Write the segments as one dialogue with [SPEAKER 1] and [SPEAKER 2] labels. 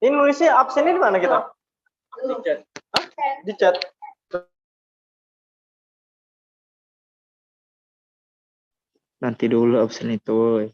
[SPEAKER 1] Ini nulisnya absennya di mana kita? Di chat. Hah? Di chat.
[SPEAKER 2] Nanti dulu absen itu.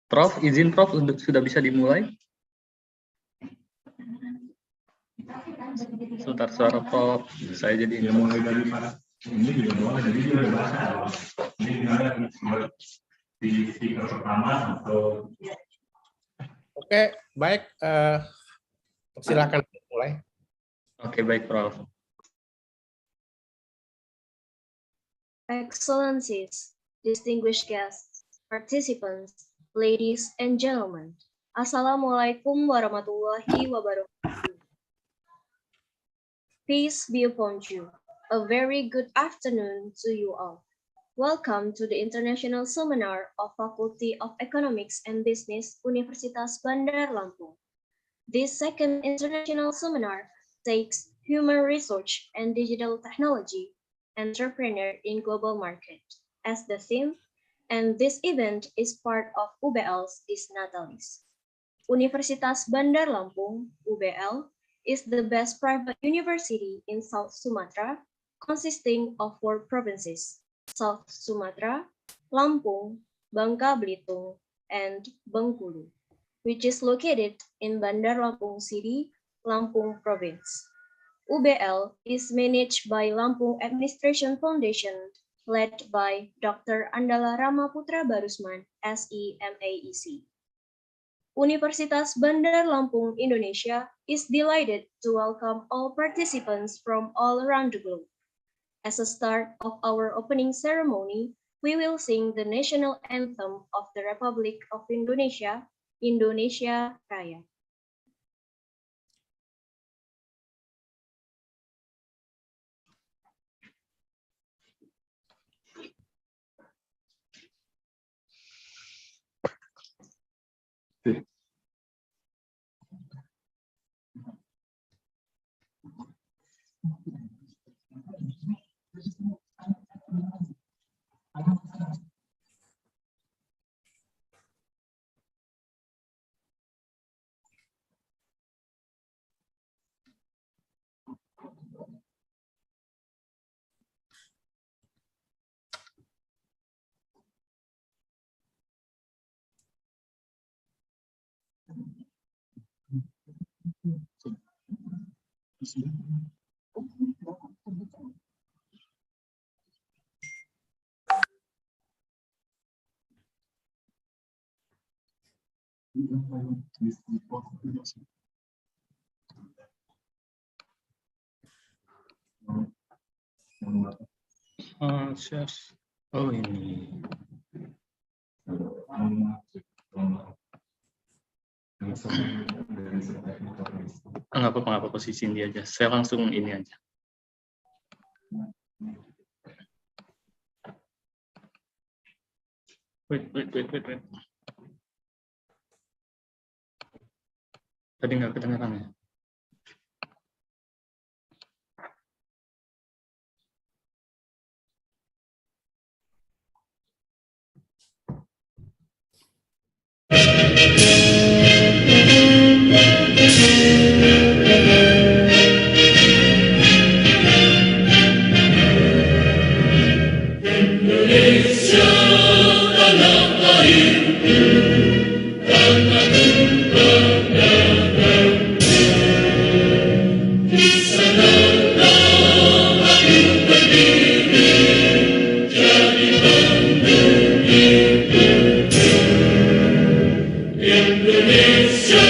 [SPEAKER 3] Prof, izin Prof untuk sudah bisa dimulai. Sebentar suara Prof, saya jadi
[SPEAKER 4] mulai dari ini juga boleh, jadi juga bahasa. Ini gimana di speaker pertama atau?
[SPEAKER 5] Oke, baik. Silakan mulai.
[SPEAKER 3] Oke, baik Prof.
[SPEAKER 6] Excellencies, distinguished guests, participants, ladies and gentlemen, Assalamualaikum warahmatullahi wabarakatuh. Peace be upon you. A very good afternoon to you all. Welcome to the International Seminar of Faculty of Economics and Business, Universitas Bandar Lampung. This second international seminar takes human research and digital technology, entrepreneur in global market as the theme, and this event is part of UBL's Is Natalis. Universitas Bandar Lampung, UBL, is the best private university in South Sumatra, consisting of 4 provinces, South Sumatra, Lampung, Bangka Belitung, and Bengkulu, which is located in Bandar Lampung City, Lampung Province. UBL is managed by Lampung Administration Foundation, led by Dr. Andala Rama Putra Barusman, SEMAEC. Universitas Bandar Lampung, Indonesia is delighted to welcome all participants from all around the globe. As a start of our opening ceremony, we will sing the national anthem of the Republic of Indonesia, Indonesia Raya.
[SPEAKER 3] Oh ini. Nggak apa-apa, posisi ini aja. Saya langsung ini aja. Wait. Tadi nggak kedengeran ya?
[SPEAKER 4] Indonesia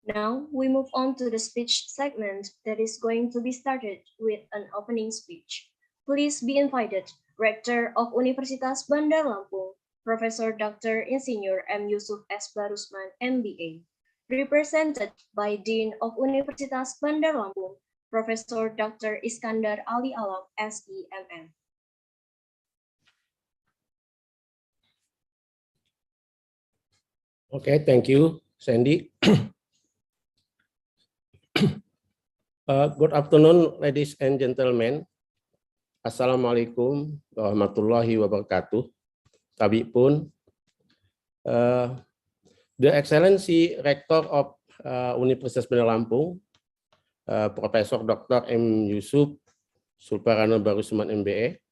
[SPEAKER 6] Now we move on to the speech segment that is going to be started with an opening speech. Please be invited, Rector of Universitas Bandar Lampung, Professor Dr. Insinyur M. Yusuf S. Barusman, MBA, represented by Dean of Universitas Bandar Lampung, Professor Dr. Iskandar Ali Alam, SEMM.
[SPEAKER 5] Okay, thank you, Sandy. Good afternoon, ladies and gentlemen. Assalamualaikum warahmatullahi wabarakatuh. Tabi pun, the Excellency Rector of Universitas Bandar Lampung, Professor Dr. M. Yusuf Sulparana Barusman MBA,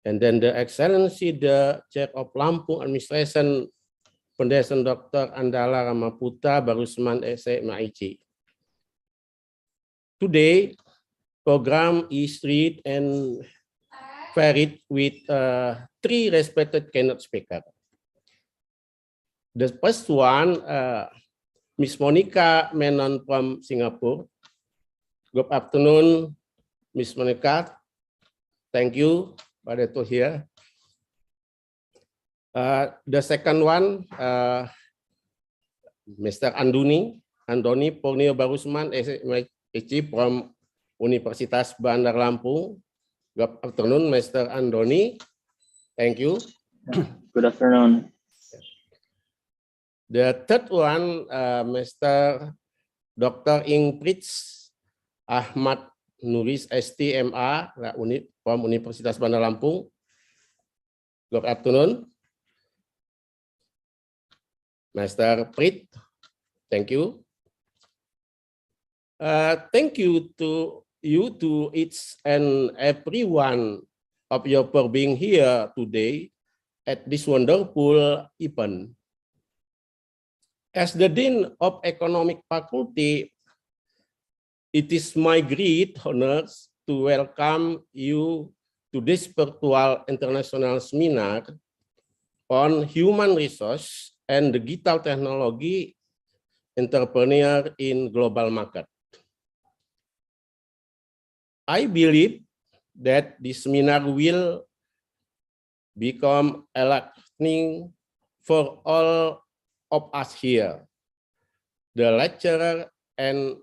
[SPEAKER 5] and then the Excellency the Chair of Lampung Administration, Pendesan Dr. Andala Ramaputra Barusman SMIC. Today, program is read and varied with three respected keynote speakers. The first one, Miss Monica Menon from Singapore. Good afternoon, Miss Monica. Thank you for to here. The second one, Mr. Andoni Purnio Barusman, SMIC from Universitas Bandar Lampung. Good afternoon, Mr. Andoni. Thank you.
[SPEAKER 2] Good afternoon.
[SPEAKER 5] The third one, Mr. Dr. Ingrid Ahmad Nuris STMA from Universitas Bandar Lampung. Good afternoon. Mr. Prit, thank you. Thank you to each and every one of you for being here today at this wonderful event. As the Dean of Economic Faculty, it is my great honor to welcome you to this virtual international seminar on human resource and digital technology entrepreneur in global market. I believe that this seminar will become enlightening for all of us here, the lecturer and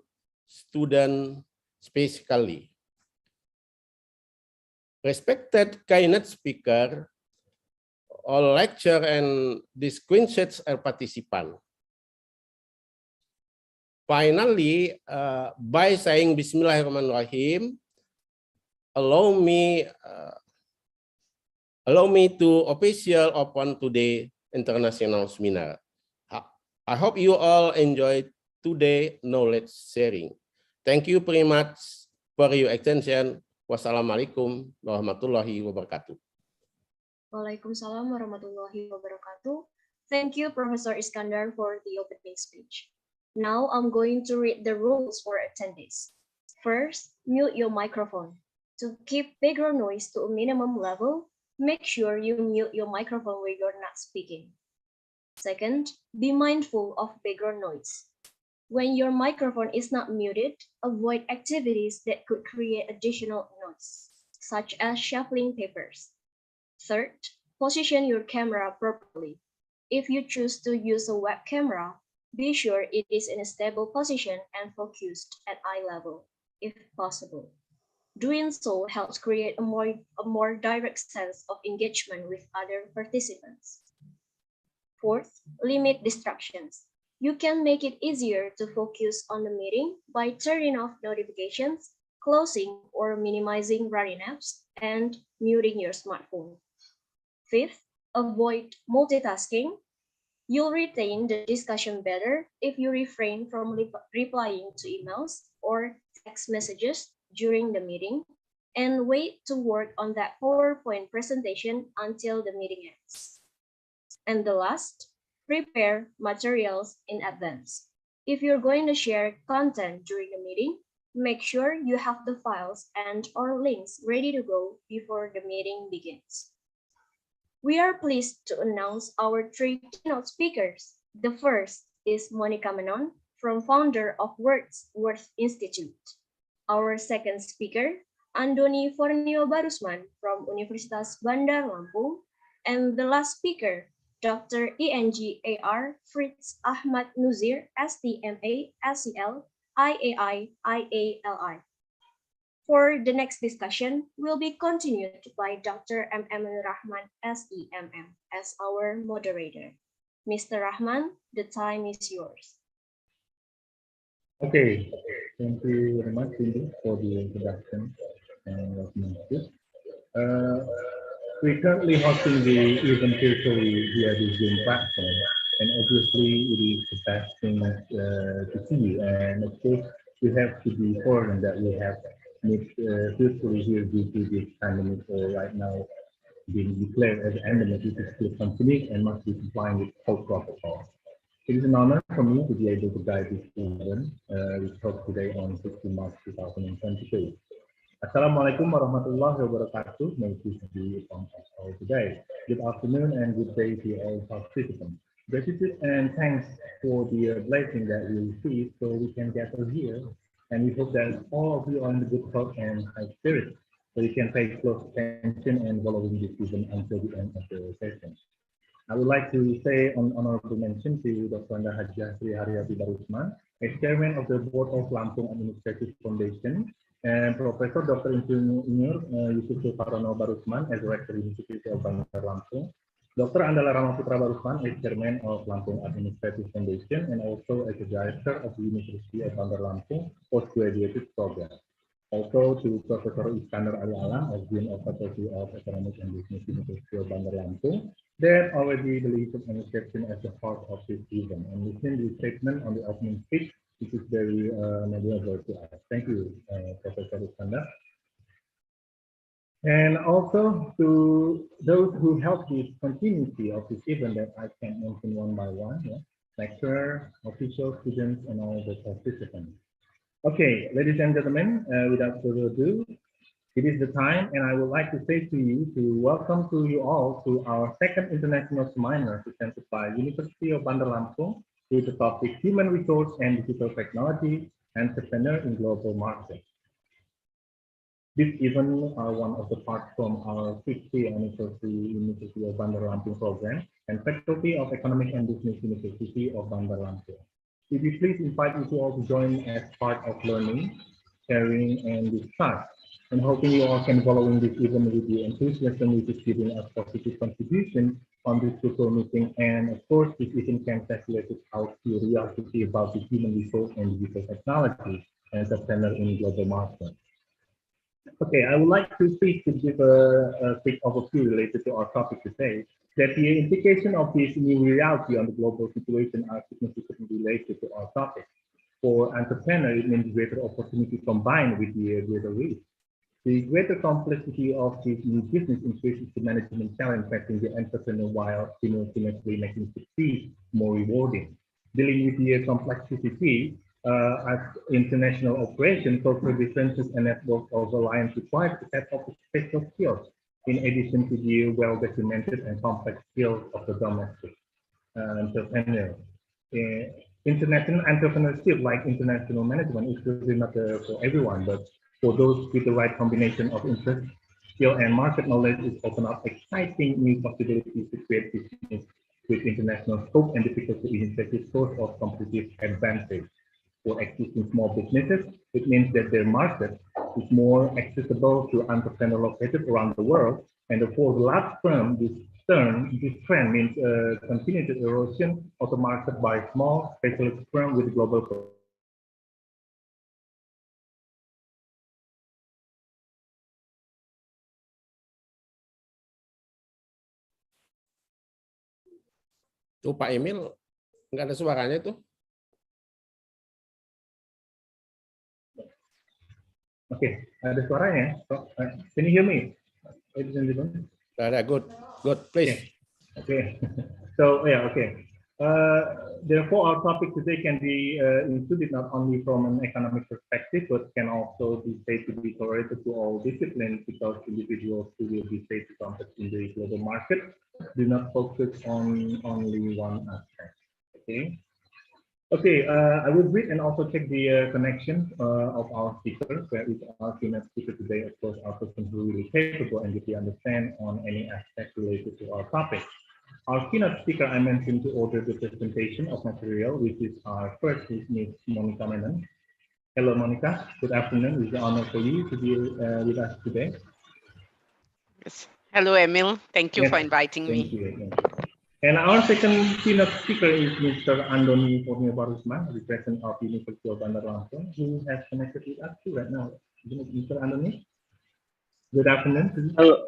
[SPEAKER 5] student specifically. Respected keynote speaker, all lecture and distinguished participants. Finally, by saying Bismillahirrahmanirrahim, allow me to officially open today international seminar. I hope you all enjoyed today knowledge sharing. Thank you very much for your attention. Wassalamualaikum warahmatullahi wabarakatuh.
[SPEAKER 6] Waalaikumsalam warahmatullahi wabarakatuh. Thank you, Professor Iskandar, for the opening speech. Now I'm going to read the rules for attendees. First, mute your microphone. To keep background noise to a minimum level, make sure you mute your microphone when you're not speaking. Second, be mindful of background noise. When your microphone is not muted, avoid activities that could create additional noise, such as shuffling papers. Third, position your camera properly. If you choose to use a web camera, be sure it is in a stable position and focused at eye level, if possible. Doing so helps create a more direct sense of engagement with other participants. Fourth, limit distractions. You can make it easier to focus on the meeting by turning off notifications, closing or minimizing running apps, and muting your smartphone. Fifth, avoid multitasking. You'll retain the discussion better if you refrain from replying to emails or text messages during the meeting and wait to work on that PowerPoint presentation until the meeting ends. And the last, prepare materials in advance. If you're going to share content during the meeting, make sure you have the files and/or links ready to go before the meeting begins. We are pleased to announce our three keynote speakers. The first is Monica Menon from founder of Wordsworth Institute. Our second speaker, Andoni Fornio Barusman from Universitas Bandar Lampung. And the last speaker, Dr. ENGAR Fritz Ahmad Nuzir, STMA, SEL, IAI, IALI. For the next discussion, will be continued by Dr. MM Rahman, SEMM, as our moderator. Mr. Rahman, the time is yours.
[SPEAKER 4] Okay, thank you very much, Cindy, for the introduction and welcome. We're currently hosting the event virtually via the Zoom platform, and obviously it is the best thing to see. And of course, we have to be foreign that we have met virtually here due to this pandemic right now being declared as endemic, which is still continuing and must be complying with health protocols. It is an honor for me to be able to guide this event, which held today on 16 March 2022. Assalamualaikum warahmatullahi wabarakatuh. May peace be upon us all today. Good afternoon and good day to all participants. Gratitude and thanks for the blessing that we receive so we can gather here. And we hope that all of you are in the good health and high spirit, so you can pay close attention and following this event until the end of the session. I would like to say an honorable mention to Dr. Anda Hajjah Sri Haryati Barusman, as Chairman of the Board of Lampung Administrative Foundation, and Professor Dr. Ingenieur Yusuf Sukarno Barusman as Rector University of Bandar Lampung, Dr. Andala Ramaputra Barusman as Chairman of Lampung Administrative Foundation, and also as the Director of the University of Bandar Lampung Postgraduate Program. Also to Professor Iskandar Ali Alam as Dean of Faculty of Economics and Business University of Bandar Lampung, that already delivered an exception as a part of this event. And listening to the statement on the opening speech, this is very memorable to us. Thank you, Professor Iskandar. And also to those who help this continuity of this event that I can mention one by one, lecturer, officials, students, and all the participants. Okay, ladies and gentlemen, without further ado, it is the time, and I would like to say to you to welcome to you all to our second international seminar presented by University of Bandar Lampung with the topic Human Resource and Digital Technology Entrepreneur in Global Market. This event are one of the parts from our 50th anniversary University of Bandar Lampung program and Faculty of Economics and Business University of Bandar Lampung. We please invite you all to join as part of learning, sharing, and discuss. And hoping you all can follow this event with the enthusiasm which is giving us positive contribution on this virtual meeting. And of course, this event can facilitate our curiosity about the human resource and digital technology and entrepreneur in global market. Okay, I would like to speak to give a quick overview related to our topic today, that the implication of this new reality on the global situation are significantly related to our topic. For entrepreneurs, it means greater opportunity combined with the greater risk. The greater complexity of this new business increases the management challenge facing the entrepreneur while simultaneously making success more rewarding. Dealing with the complexity as international operations, cultural differences, and network of alliance requires a set of special skills, in addition to the well-documented and complex skills of the domestic entrepreneur. International entrepreneurship, like international management, is really not for everyone, but for those with the right combination of interest, skill, and market knowledge, it opens up exciting new possibilities to create business with international scope and difficult to initiate source of competitive advantage. For existing small businesses, it means that their market is more accessible to entrepreneurs located around the world. And for the large firm, this trend means continued erosion of the market by small specialist firms with global.
[SPEAKER 5] Tuh Pak Emil, nggak ada suaranya tuh.
[SPEAKER 4] Okay, ada suaranya. So, can you hear me?
[SPEAKER 5] Ada, good, please.
[SPEAKER 4] Okay. So yeah, okay. Therefore, our topic today can be included not only from an economic perspective, but can also be said to be correlated to all disciplines, because individuals who will be said to compete in the global market do not focus on only one aspect. Okay. Okay, I will read and also check the connection of our speakers, where is our keynote speaker today, of course, our person who really capable and deeply understand on any aspect related to our topic. Our keynote speaker, I mentioned to order the presentation of material, which is our first is Ms. Monica Menon. Hello, Monica. Good afternoon. It's an honor for you to be with us today.
[SPEAKER 7] Yes. Hello, Emil. Thank you
[SPEAKER 4] Yes,
[SPEAKER 7] for inviting
[SPEAKER 4] thank
[SPEAKER 7] me.
[SPEAKER 4] you. Thank you. And our second keynote speaker is Mr. Andoni Purniabarusman, the president of University of Bandar Lampung, who has connected with us too right now. Mr. Andoni, good afternoon to you.
[SPEAKER 2] Hello.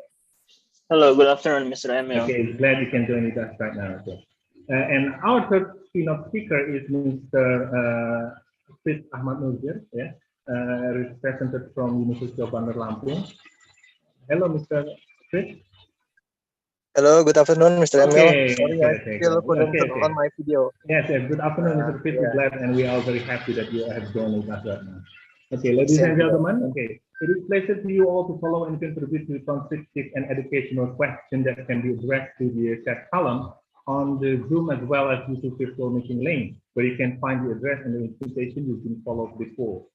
[SPEAKER 2] Hello. Good afternoon, Mr. Emil.
[SPEAKER 4] Okay, glad you can join with us right now. Okay. And our third keynote speaker is Mr. Fritz Ahmad Nuzir, yeah, represented from University of Bandar Lampung. Hello, Mr. Fritz.
[SPEAKER 1] Hello, good afternoon, Mr. Emil.
[SPEAKER 4] Okay,
[SPEAKER 1] Sorry, I still couldn't turn on my video.
[SPEAKER 4] Yes, yes. Good afternoon, Mr. Fritz. We're
[SPEAKER 1] Yeah.
[SPEAKER 4] glad, and we are very happy that you have joined us right now. Okay, ladies
[SPEAKER 1] Same
[SPEAKER 4] and
[SPEAKER 1] here.
[SPEAKER 4] gentlemen. Okay, it is a pleasure to you all to follow and contribute to constructive and educational questions that can be addressed to the chat column on the Zoom as well as YouTube virtual meeting link, where you can find the address and the invitation you've been followed before.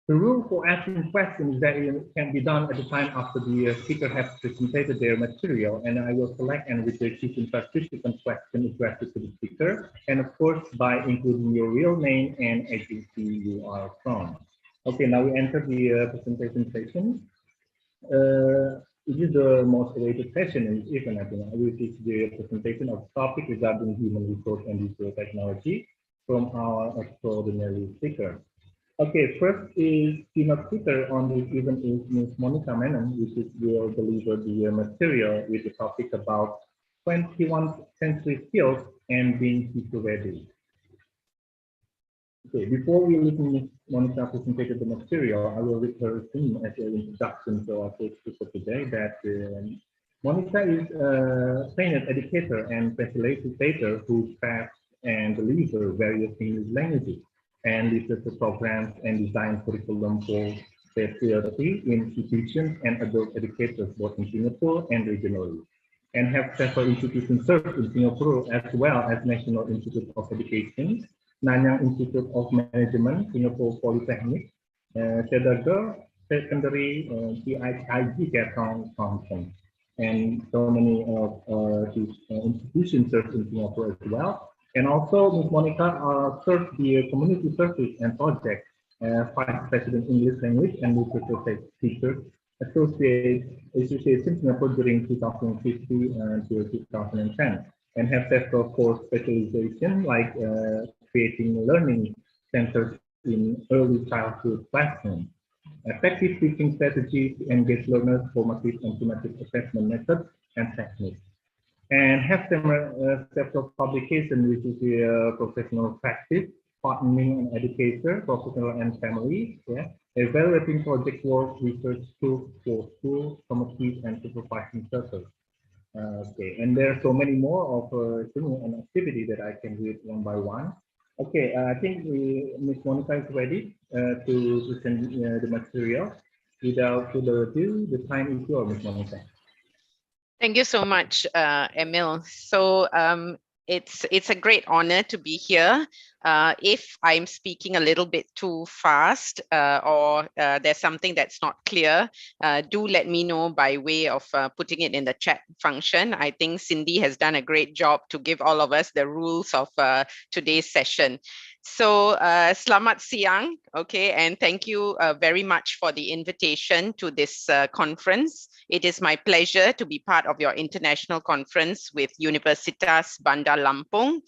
[SPEAKER 4] The rule for asking questions that can be done at the time after the speaker has presented their material, and I will select and read the chief participant question addressed to the speaker, and of course by including your real name and agency you are from. Okay, now we enter the presentation session. It is the most awaited session in this event, I think, which is the presentation of topic regarding human resource and digital technology from our extraordinary speaker. Okay, first is keynote speaker on this event is Ms. Monica Menon, which will deliver the material with the topic about 21st century skills and being future ready. Okay, before we listen to Ms. Monica presented the material, I will read her theme as an introduction to our speaker today. That Monica is a trained educator and facilitator who crafts and delivers various English languages and research programs and design curriculum for specialty institutions and adult educators both in Singapore and regionally, and have several institutions served in Singapore as well as National Institute of Education, Nanyang Institute of Management, Singapore Polytechnic, Cedar Secondary, PIIG Katong, and so many of these institutions served in Singapore as well. And also, Ms. Monica served the community service and project, Vice President English Language and Literature Teacher Association Singapore during 2015 to 2010, and have several core specialization like creating learning centers in early childhood classrooms, effective teaching strategies to engage learners, formative and thematic assessment methods and techniques, and have several publications, which is the professional practice, partnering and educator, professional and family, yeah, evaluating project work, research tools for school, committees, and supervising circles. Okay, and there are so many more of an activity that I can read one by one. Okay, I think Ms. Monica is ready to present the material. Without further ado, the time is yours, Ms. Monica.
[SPEAKER 7] Thank you so much, Emil. So it's a great honor to be here. If I'm speaking a little bit too fast or there's something that's not clear, do let me know by way of putting it in the chat function. I think Cindy has done a great job to give all of us the rules of today's session. So selamat siang, okay, and thank you very much for the invitation to this conference. It is my pleasure to be part of your international conference with Universitas Bandar Lampung.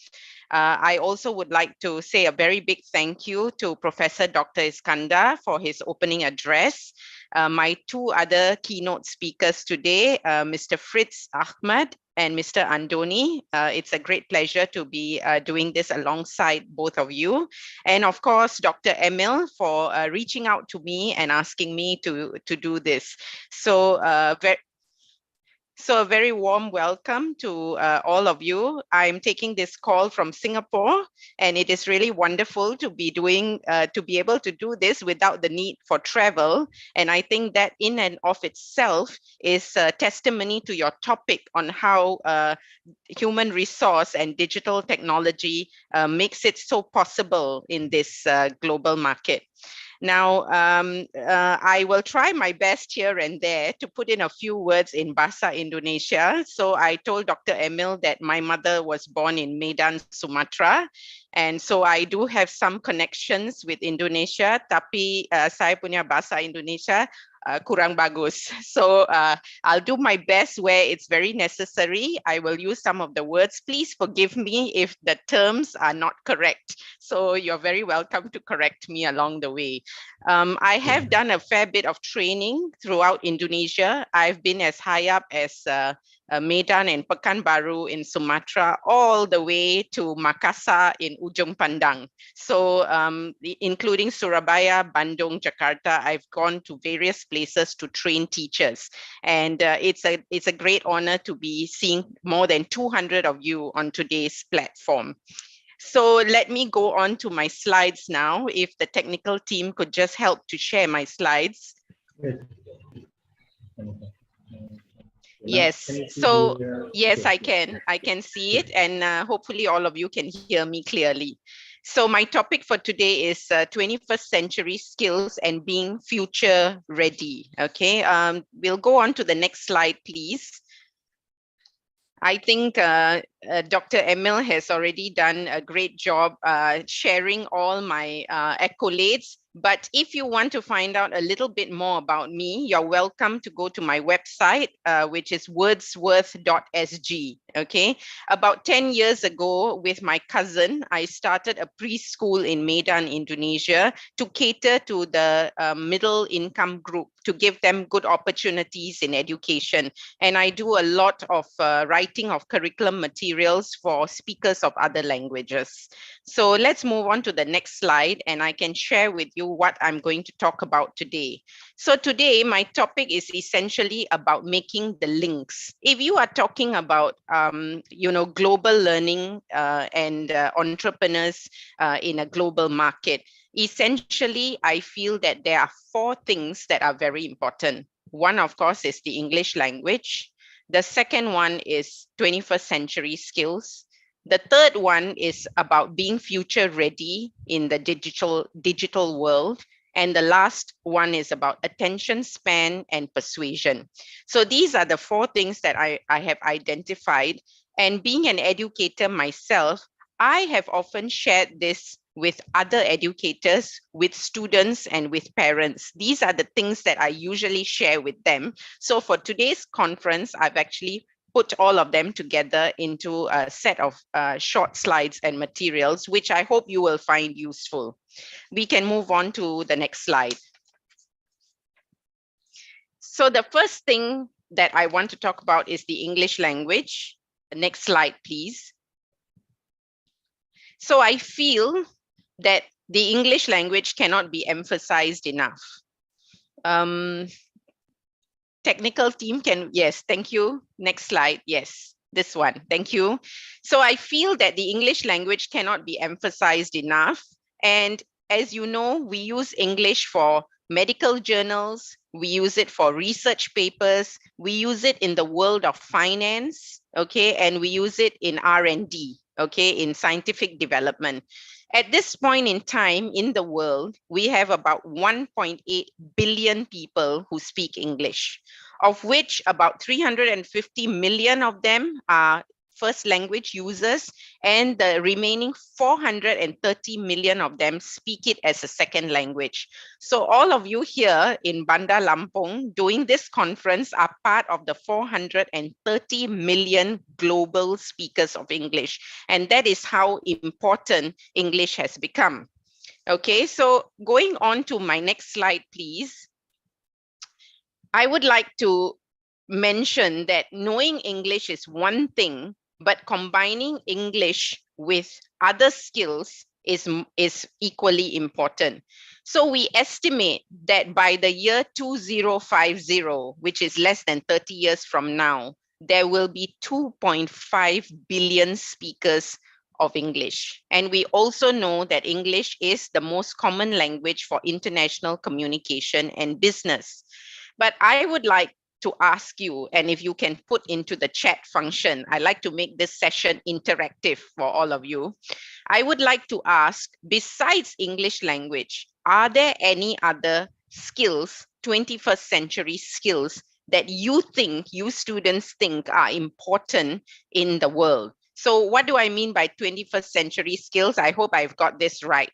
[SPEAKER 7] I also would like to say a very big thank you to Professor Dr. Iskandar for his opening address. My two other keynote speakers today, Mr. Fritz Ahmad and Mr. Andoni. It's a great pleasure to be doing this alongside both of you. And of course, Dr. Emil for reaching out to me and asking me to do this. So So a very warm welcome to all of you. I'm taking this call from Singapore, and it is really wonderful to be able to do this without the need for travel. And I think that in and of itself is a testimony to your topic on how human resource and digital technology makes it so possible in this global market. Now, I will try my best here and there to put in a few words in Bahasa Indonesia. So I told Dr. Emil that my mother was born in Medan, Sumatra. And so I do have some connections with Indonesia, tapi saya punya bahasa Indonesia kurang bagus. So I'll do my best where it's very necessary. I will use some of the words. Please forgive me if the terms are not correct. So you're very welcome to correct me along the way. I have done a fair bit of training throughout Indonesia. I've been as high up as Medan and Pekanbaru in Sumatra, all the way to Makassar in Ujung Pandang. So including Surabaya, Bandung, Jakarta, I've gone to various places to train teachers. And it's a great honor to be seeing more than 200 of you on today's platform. So let me go on to my slides now. If the technical team could just help to share my slides. Yes, so yes, I can see it, and hopefully all of you can hear me clearly. So my topic for today is 21st century skills and being future ready. Okay, we'll go on to the next slide, please. I think Dr. Emil has already done a great job sharing all my accolades. But if you want to find out a little bit more about me, you're welcome to go to my website, which is wordsworth.sg. Okay, about 10 years ago with my cousin, I started a preschool in Medan, Indonesia to cater to the middle income group, to give them good opportunities in education. And I do a lot of writing of curriculum materials for speakers of other languages. So let's move on to the next slide, and I can share with you what I'm going to talk about today. So today, my topic is essentially about making the links. If you are talking about, global learning and entrepreneurs in a global market, essentially, I feel that there are 4 things that are very important. One, of course, is the English language. The second one is 21st century skills. The third one is about being future ready in the digital world. And the last one is about attention span and persuasion. So these are the 4 things that I have identified. And being an educator myself, I have often shared this with other educators, with students, and with parents. These are the things that I usually share with them. So for today's conference, I've actually put all of them together into a set of short slides and materials, which I hope you will find useful. We can move on to the next slide. So the first thing that I want to talk about is the English language. Next slide, please. So I feel that the English language cannot be emphasized enough. Technical team can, yes, thank you. Next slide, yes, this one, thank you. So I feel that the English language cannot be emphasized enough. And as you know, we use English for medical journals, we use it for research papers, we use it in the world of finance, okay, and we use it in R&D, okay, in scientific development. At this point in time in the world, we have about 1.8 billion people who speak English, of which about 350 million of them are first language users, and the remaining 430 million of them speak it as a second language. So all of you here in Bandar Lampung doing this conference are part of the 430 million global speakers of English. And that is how important English has become. Okay, so going on to my next slide, please. I would like to mention that knowing English is one thing, but combining English with other skills is equally important. So we estimate that by the year 2050, which is less than 30 years from now, there will be 2.5 billion speakers of English. And we also know that English is the most common language for international communication and business. But I would like to ask you, and if you can put into the chat function, I like to make this session interactive for all of you. I would like to ask, besides English language, are there any other skills, 21st century skills, that you students think are important in the world? So what do I mean by 21st century skills? I hope I've got this right.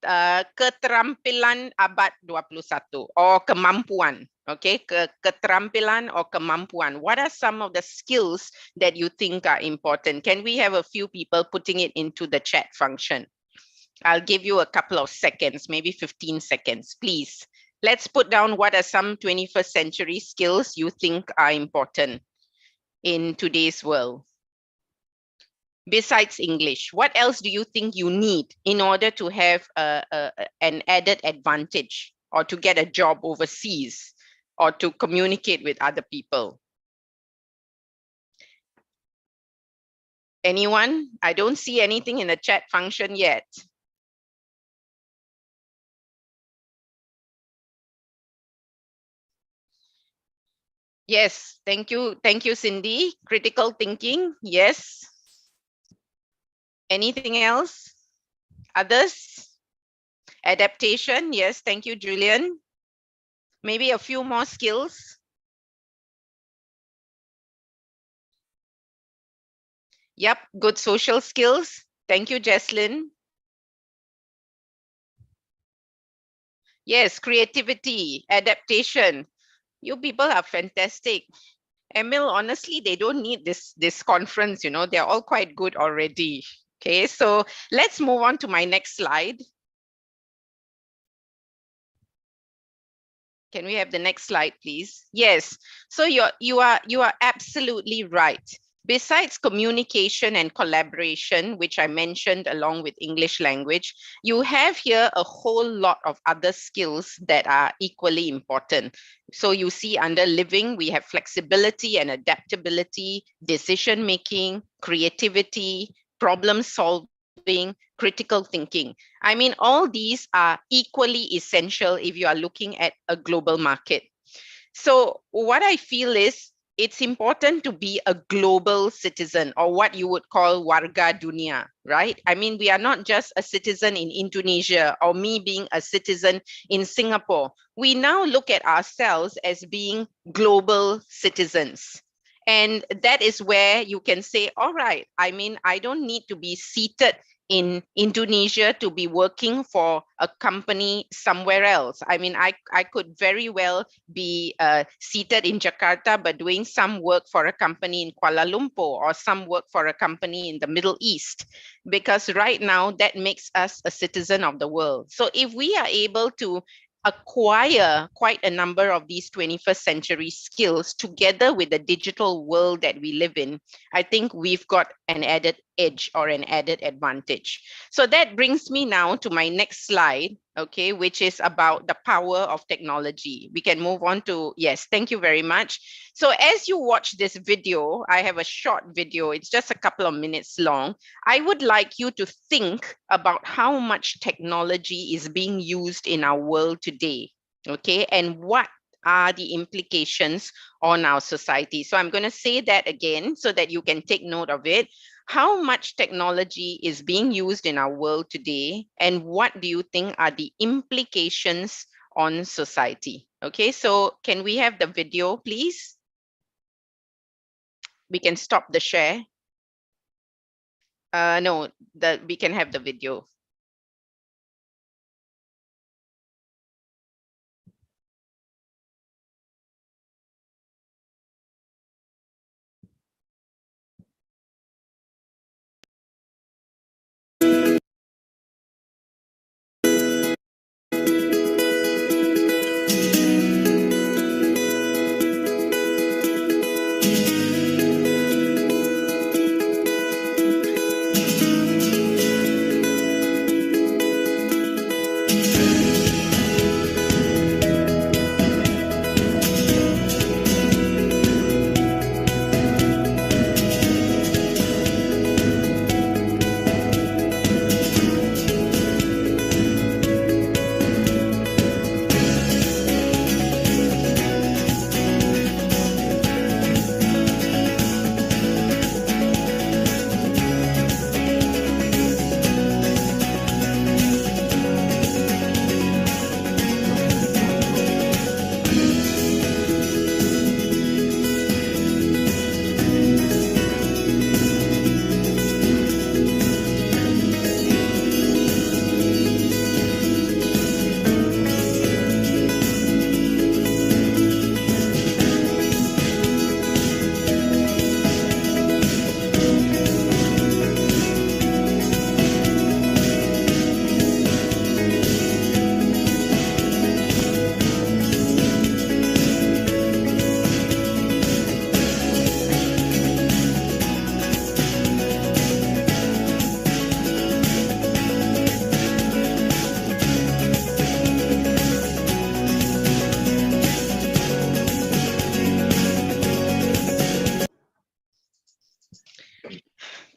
[SPEAKER 7] Keterampilan abad 21 or kemampuan. Okay, keterampilan or kemampuan. What are some of the skills that you think are important? Can we have a few people putting it into the chat function? I'll give you a couple of seconds, maybe 15 seconds, please. Let's put down what are some 21st century skills you think are important in today's world. Besides English, what else do you think you need in order to have an added advantage, or to get a job overseas, or to communicate with other people? Anyone? I don't see anything in the chat function yet. Yes, thank you. Thank you, Cindy. Critical thinking, yes. Anything else? Others? Adaptation, yes, thank you, Julian. Maybe a few more skills. Yep, good social skills. Thank you, Jesslyn. Yes, creativity, adaptation. You people are fantastic. Emil, honestly, they don't need this conference, you know, they're all quite good already. Okay, so let's move on to my next slide. Can we have the next slide, please? Yes, so you are absolutely right. Besides communication and collaboration, which I mentioned along with English language, you have here a whole lot of other skills that are equally important. So you see under living, we have flexibility and adaptability, decision-making, creativity, problem solving, critical thinking. I mean, all these are equally essential if you are looking at a global market. So what I feel is it's important to be a global citizen, or what you would call warga dunia, right? I mean, we are not just a citizen in Indonesia, or me being a citizen in Singapore. We now look at ourselves as being global citizens. And that is where you can say, all right, I mean, I don't need to be seated in Indonesia to be working for a company somewhere else. I mean, I could very well be seated in Jakarta, but doing some work for a company in Kuala Lumpur, or some work for a company in the Middle East, because right now that makes us a citizen of the world. So if we are able to acquire quite a number of these 21st century skills together with the digital world that we live in, I think we've got an added edge or an added advantage. So that brings me now to my next slide, okay, which is about the power of technology. We can move on to, yes, thank you very much. So as you watch this video, I have a short video, it's just a couple of minutes long. I would like you to think about how much technology is being used in our world today, okay, and what are the implications on our society. So I'm going to say that again so that you can take note of it. How much technology is being used in our world today, and what do you think are the implications on society? Okay, so can we have the video, please? We can stop the share. No, we can have the video.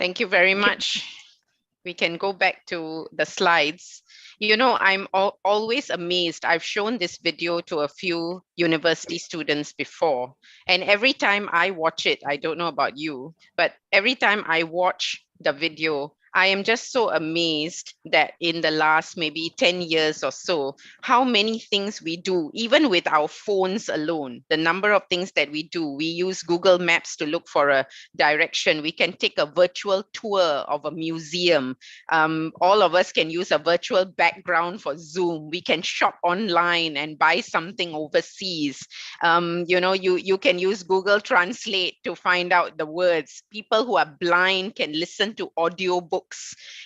[SPEAKER 7] Thank you very much. We can go back to the slides. You know, I'm always amazed. I've shown this video to a few university students before, and every time I watch it, I don't know about you, but every time I watch the video, I am just so amazed that in the last maybe 10 years or so, how many things we do, even with our phones alone, the number of things that we do. We use Google Maps to look for a direction. We can take a virtual tour of a museum. All of us can use a virtual background for Zoom. We can shop online and buy something overseas. You know, you can use Google Translate to find out the words. People who are blind can listen to audiobooks.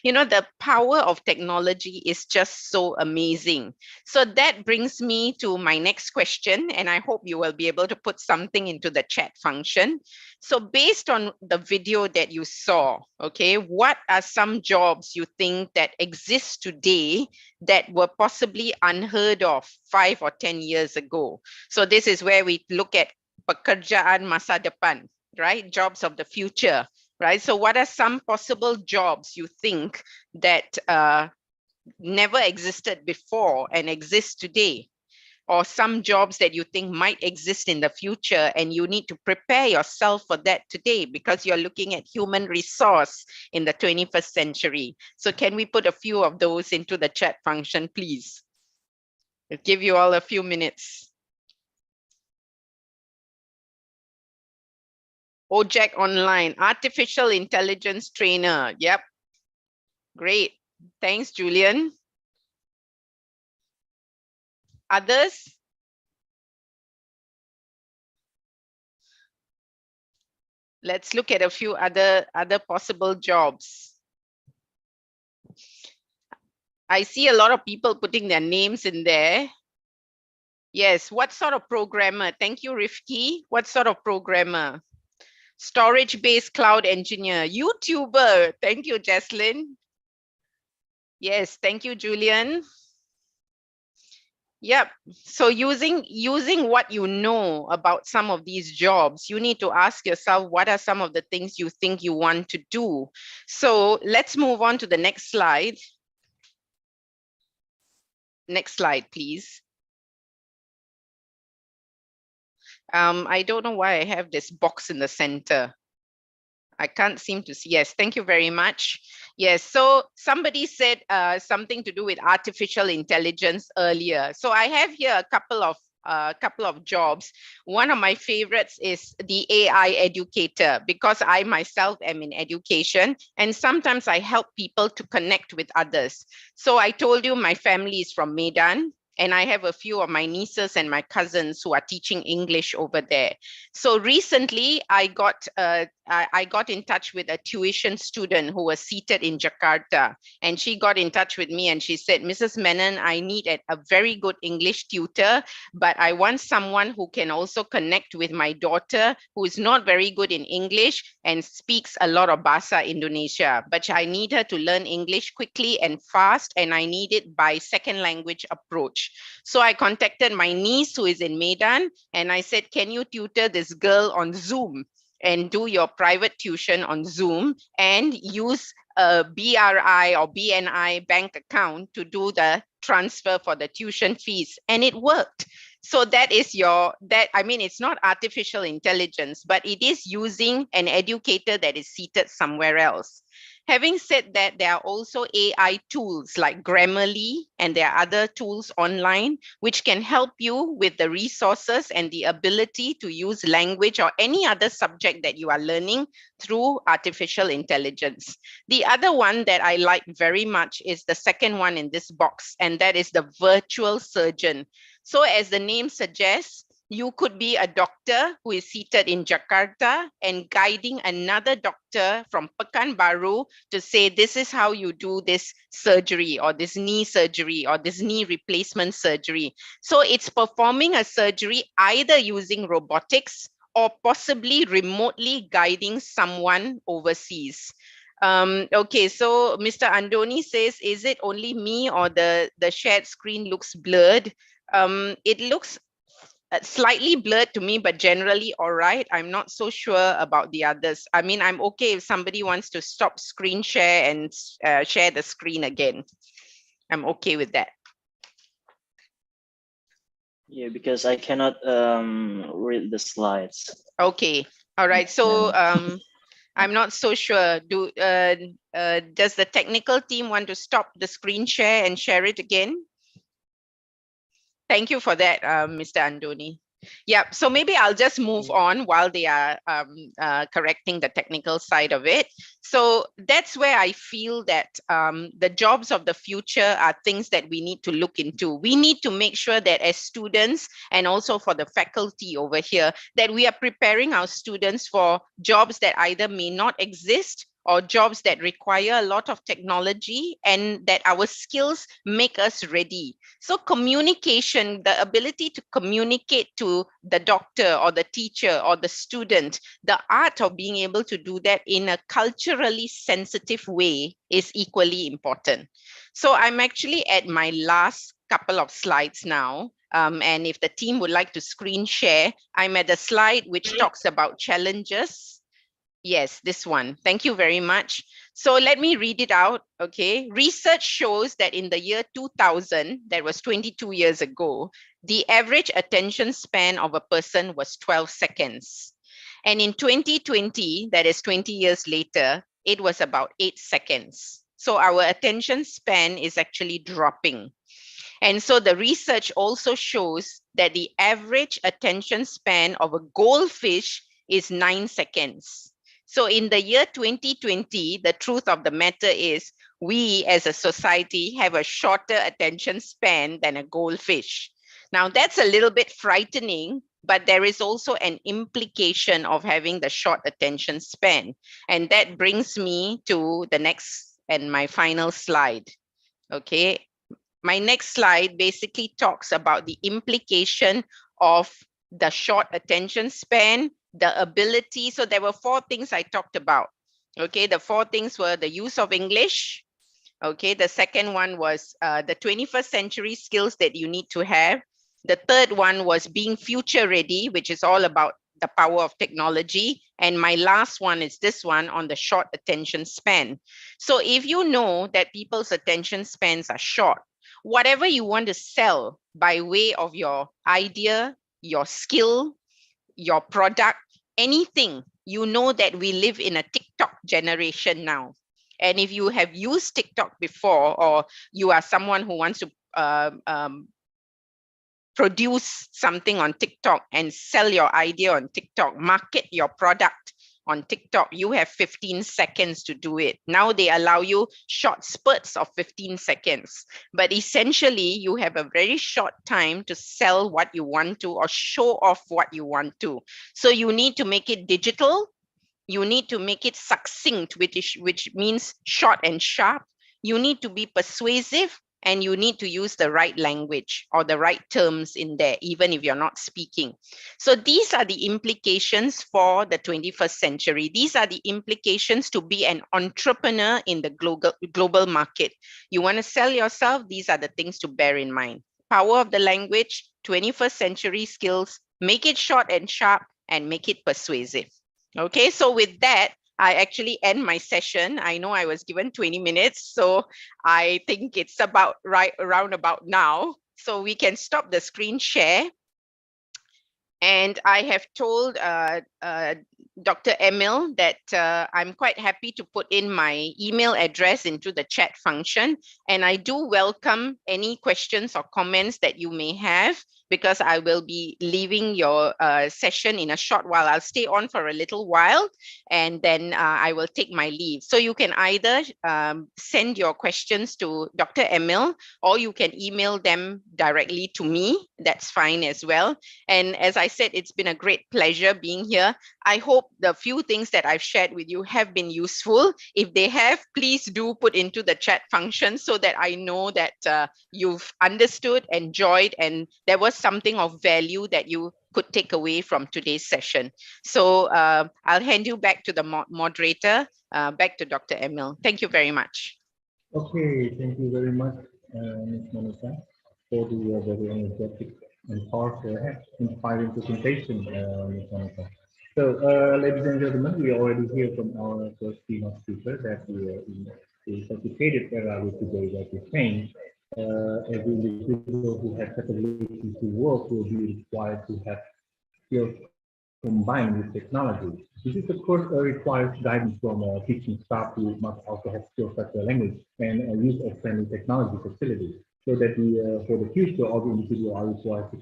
[SPEAKER 7] You know, the power of technology is just so amazing. So that brings me to my next question, and I hope you will be able to put something into the chat function. So based on the video that you saw, okay, what are some jobs you think that exist today that were possibly unheard of 5 or 10 years ago? So this is where we look at pekerjaan masa depan, right? Jobs of the future, right? So what are some possible jobs you think that never existed before and exist today? Or some jobs that you think might exist in the future and you need to prepare yourself for that today because you're looking at human resource in the 21st century. So can we put a few of those into the chat function, please? I'll give you all a few minutes. OJAC Online, artificial intelligence trainer. Yep. Great. Thanks, Julian. Others? Let's look at a few other possible jobs. I see a lot of people putting their names in there. Yes, what sort of programmer? Thank you, Rifki. What sort of programmer? Storage-based cloud engineer, YouTuber. Thank you, Jesslyn. Yes, thank you, Julian. Yep. So using what you know about some of these jobs, you need to ask yourself, what are some of the things you think you want to do? So let's move on to the next slide. Next slide, please. I don't know why I have this box in the center. I can't seem to see. Yes, thank you very much. Yes, so somebody said something to do with artificial intelligence earlier. So I have here a couple of jobs. One of my favorites is the AI educator, because I myself am in education and sometimes I help people to connect with others. So I told you my family is from Medan, and I have a few of my nieces and my cousins who are teaching English over there. So recently I got in touch with a tuition student who was seated in Jakarta, and she got in touch with me and she said, Mrs. Menon, I need a very good English tutor, but I want someone who can also connect with my daughter who is not very good in English and speaks a lot of Bahasa Indonesia, but I need her to learn English quickly and fast, and I need it by second language approach. So I contacted my niece who is in Medan and I said, can you tutor this girl on Zoom and do your private tuition on Zoom and use a BRI or BNI bank account to do the transfer for the tuition fees? And it worked. So that is I mean, it's not artificial intelligence, but it is using an educator that is seated somewhere else. Having said that, there are also AI tools like Grammarly, and there are other tools online which can help you with the resources and the ability to use language or any other subject that you are learning through artificial intelligence. The other one that I like very much is the second one in this box, and that is the virtual surgeon. So as the name suggests, you could be a doctor who is seated in Jakarta and guiding another doctor from Pekanbaru to say, this is how you do this surgery or this knee surgery or this knee replacement surgery. So it's performing a surgery either using robotics or possibly remotely guiding someone overseas. Okay, so Mr. Andoni says, is it only me or the shared screen looks blurred? It looks slightly blurred to me, but generally all right. I'm not so sure about the others. I mean, I'm okay if somebody wants to stop screen share and share the screen again. I'm okay with that.
[SPEAKER 2] Yeah, because I cannot read the slides.
[SPEAKER 7] Okay. All right. So I'm not so sure. Does the technical team want to stop the screen share and share it again? Thank you for that, Mr. Andoni. Yeah, so maybe I'll just move on while they are correcting the technical side of it. So that's where I feel that the jobs of the future are things that we need to look into. We need to make sure that as students and also for the faculty over here, that we are preparing our students for jobs that either may not exist or jobs that require a lot of technology and that our skills make us ready. So communication, the ability to communicate to the doctor or the teacher or the student, the art of being able to do that in a culturally sensitive way is equally important. So I'm actually at my last couple of slides now. And if the team would like to screen share, I'm at the slide which talks about challenges. Yes, this one. Thank you very much. So let me read it out. Okay. Research shows that in the year 2000, that was 22 years ago, the average attention span of a person was 12 seconds. And in 2020, that is 20 years later, it was about 8 seconds. So our attention span is actually dropping. And so the research also shows that the average attention span of a goldfish is 9 seconds. So in the year 2020, the truth of the matter is we as a society have a shorter attention span than a goldfish. Now that's a little bit frightening, but there is also an implication of having the short attention span. And that brings me to the next and my final slide. Okay. My next slide basically talks about the implication of the short attention span, the ability. So there were 4 things I talked about. Okay, the 4 things were the use of English. Okay, the second one was the 21st century skills that you need to have. The third one was being future ready, which is all about the power of technology. And my last one is this one on the short attention span. So if you know that people's attention spans are short, whatever you want to sell by way of your idea, your skill, your product, anything, you know that we live in a TikTok generation now. And if you have used TikTok before, or you are someone who wants to produce something on TikTok and sell your idea on TikTok, market your product on TikTok, you have 15 seconds to do it. Now they allow you short spurts of 15 seconds, but essentially you have a very short time to sell what you want to or show off what you want to. So you need to make it digital. You need to make it succinct, which means short and sharp. You need to be persuasive, and you need to use the right language or the right terms in there, even if you're not speaking. So these are the implications for the 21st century. These are the implications to be an entrepreneur in the global market. You want to sell yourself, these are the things to bear in mind. Power of the language, 21st century skills, make it short and sharp, and make it persuasive. Okay, so with that, I actually end my session. I know I was given 20 minutes, so I think it's about right around about now. So we can stop the screen share. And I have told Dr. Emil that I'm quite happy to put in my email address into the chat function. And I do welcome any questions or comments that you may have, because I will be leaving your session in a short while. I'll stay on for a little while, and then I will take my leave. So you can either send your questions to Dr. Emil, or you can email them directly to me. That's fine as well. And as I said, it's been a great pleasure being here. I hope the few things that I've shared with you have been useful. If they have, please do put into the chat function so that I know that you've understood, enjoyed, and there was something of value that you could take away from today's session. So I'll hand you back to the moderator, back to Dr. Emil. Thank you very much.
[SPEAKER 4] Okay, thank you very much, Ms. Monica, for the very energetic and powerful, inspiring presentation, Ms. Monica. So, ladies and gentlemen, we already hear from our first keynote speaker that we are in a complicated era with today that is change. Every individual who has capability to work will be required to have skills combined with technology. This is, of course, requires guidance from teaching staff who must also have skills such as language and use of friendly technology facilities, so that for the future, all the individuals are required to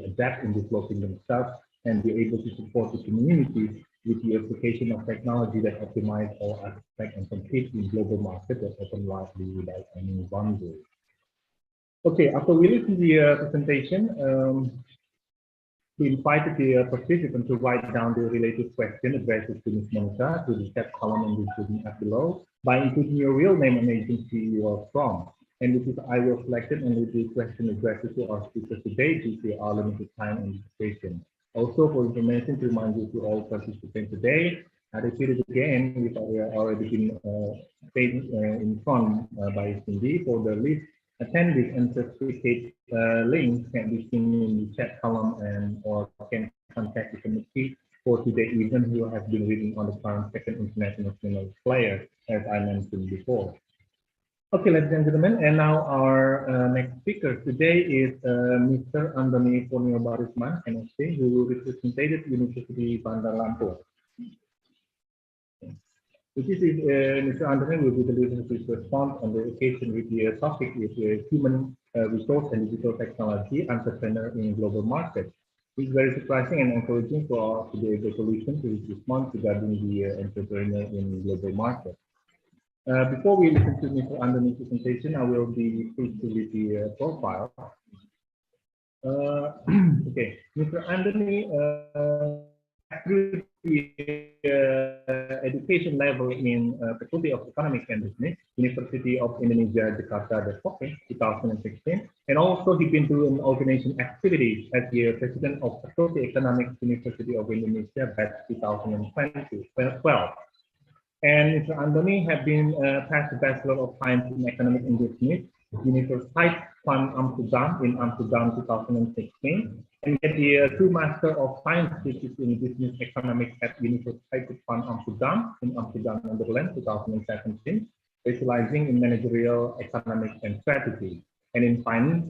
[SPEAKER 4] adapt in developing themselves and be able to support the community with the application of technology that optimize all aspects and compete in global market that open widely without any boundaries. Okay, after we listen to the presentation, we invited the participants to write down the related question addressed to Ms. Monica to the chat column in the Zoom app below by including your real name and agency you are from. And this is I will select it and read the question addressed to our speakers today due to our limited time and discussion. Also, for information to remind you to all participants today, I repeat it again, which I already been stated in front by Cindy for the list. Attendees and certificate links can be seen in the chat column and or can contact the committee for today's event who have been reading on the current second international seminar player, as I mentioned before. Okay, ladies and gentlemen, and now our next speaker today is Mr. Andoni Purnio Barisman, MSc, who represented University Bandar Lampung. This is Mr. Andoni will be delivering his response on the occasion with the topic is human resource and digital technology entrepreneur in global market. It's very surprising and encouraging for today's resolution to respond regarding the entrepreneur in global market. Before we listen to Mr. Andoni's presentation, I will be pleased to read the profile. Okay, Mr. Andoni through the education level in Faculty of Economics and Business, University of Indonesia, Jakarta, Depok, 2016. And also he's been doing organization activities as the President of Faculty Economics, University of Indonesia, batch 2012. And Mr. Andoni has been passed the Bachelor of Science in Economics and Business, Universiteit van Amsterdam in Amsterdam 2016, and get the 2 Master of Science thesis in Business Economics at Universiteit van Amsterdam in Amsterdam, Netherlands 2017, specializing in managerial economics and strategy, and in finance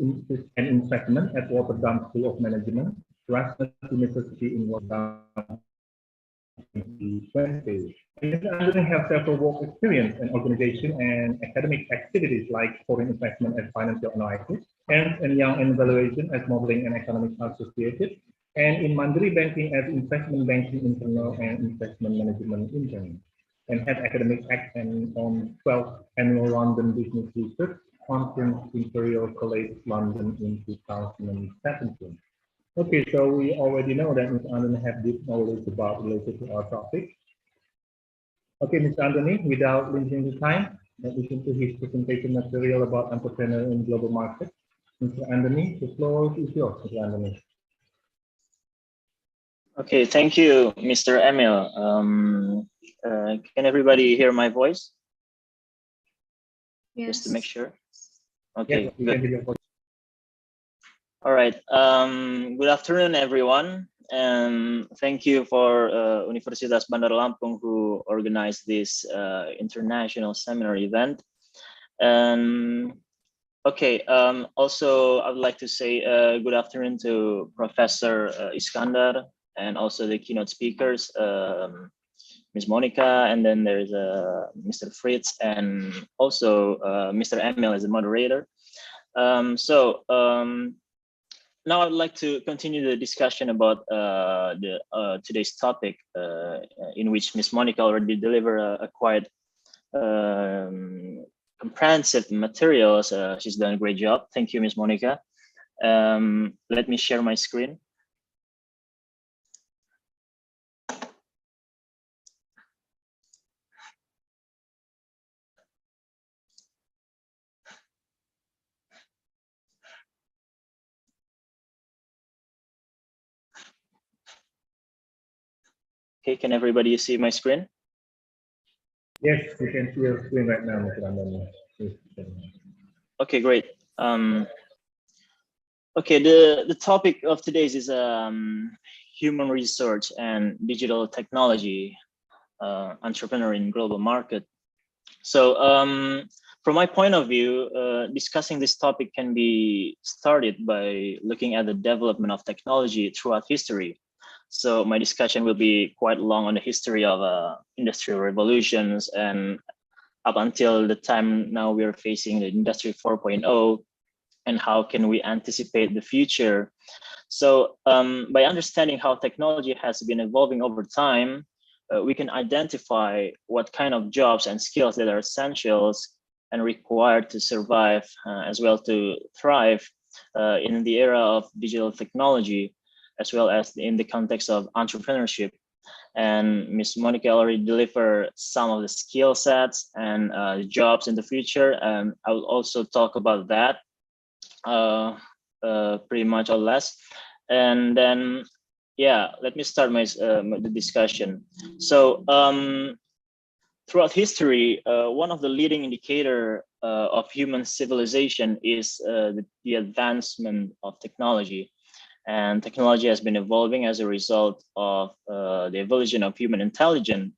[SPEAKER 4] and investment at Rotterdam School of Management, Erasmus University in Rotterdam 2020. Mr. Andoni has several work experience in organization and academic activities like foreign investment as financial analysis, and young evaluation as modeling and economics associated, and in Mandiri banking as investment banking internal and investment management intern, and had academic act and on 12th annual London Business Research Conference, Imperial College London in 2017. Okay, so we already know that Mr. Andoni has deep knowledge about related to our topic. Okay, Mr. Andoni, without limiting the time, let's listen to his presentation material about entrepreneur in global market. Mr. Andoni, the floor is yours, Mr. Andoni.
[SPEAKER 2] Okay, thank you, Mr. Emil. Can everybody hear my voice?
[SPEAKER 6] Yes.
[SPEAKER 2] Just to make sure. Okay,
[SPEAKER 4] yes,
[SPEAKER 2] good. All right. Good afternoon, everyone. And thank you for Universitas Bandar Lampung who organized this international seminar event. And okay, also I would like to say good afternoon to Professor Iskandar and also the keynote speakers, Ms. Monica, and then there's Mr. Fritz and also Mr. Emil as a moderator. Now I'd like to continue the discussion about today's topic, in which Ms. Monica already delivered a quite comprehensive materials. She's done a great job. Thank you, Ms. Monica. Let me share my screen. Okay, can everybody see my screen?
[SPEAKER 4] Yes, you can see your screen right now, Mr. Andoni.
[SPEAKER 2] Okay, great. Okay, the topic of today's is human research and digital technology, entrepreneur in global market. So from my point of view, discussing this topic can be started by looking at the development of technology throughout history. So my discussion will be quite long on the history of industrial revolutions and up until the time now we are facing the Industry 4.0 and how can we anticipate the future. So by understanding how technology has been evolving over time, we can identify what kind of jobs and skills that are essentials and required to survive as well to thrive in the era of digital technology, as well as in the context of entrepreneurship. And Ms. Monica already delivered some of the skill sets and jobs in the future. And I will also talk about that pretty much or less. And then, yeah, let me start the discussion. So throughout history, one of the leading indicator of human civilization is the advancement of technology. And technology has been evolving as a result of the evolution of human intelligence.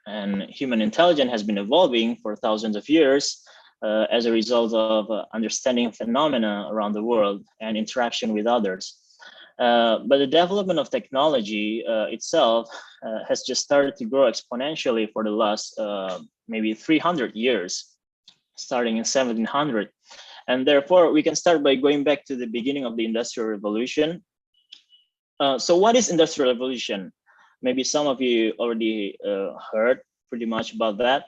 [SPEAKER 2] And human intelligence has been evolving for thousands of years as a result of understanding phenomena around the world and interaction with others. But the development of technology itself has just started to grow exponentially for the last maybe 300 years, starting in 1700. And therefore, we can start by going back to the beginning of the Industrial Revolution. So what is Industrial Revolution? Maybe some of you already heard pretty much about that.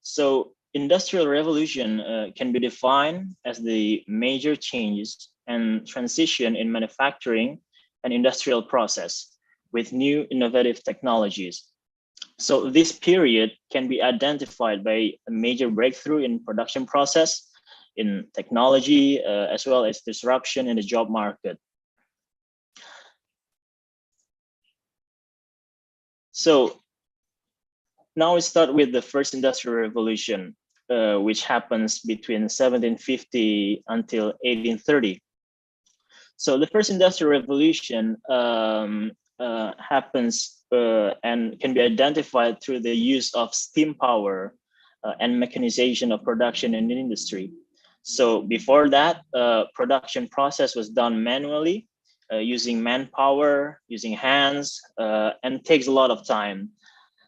[SPEAKER 2] So Industrial Revolution can be defined as the major changes and transition in manufacturing and industrial process with new innovative technologies. So this period can be identified by a major breakthrough in production process, in technology, as well as disruption in the job market. So now we start with the first industrial revolution, which happens between 1750 until 1830. So the first industrial revolution happens and can be identified through the use of steam power and mechanization of production in the industry. So before that, production process was done manually, using manpower, using hands, and takes a lot of time.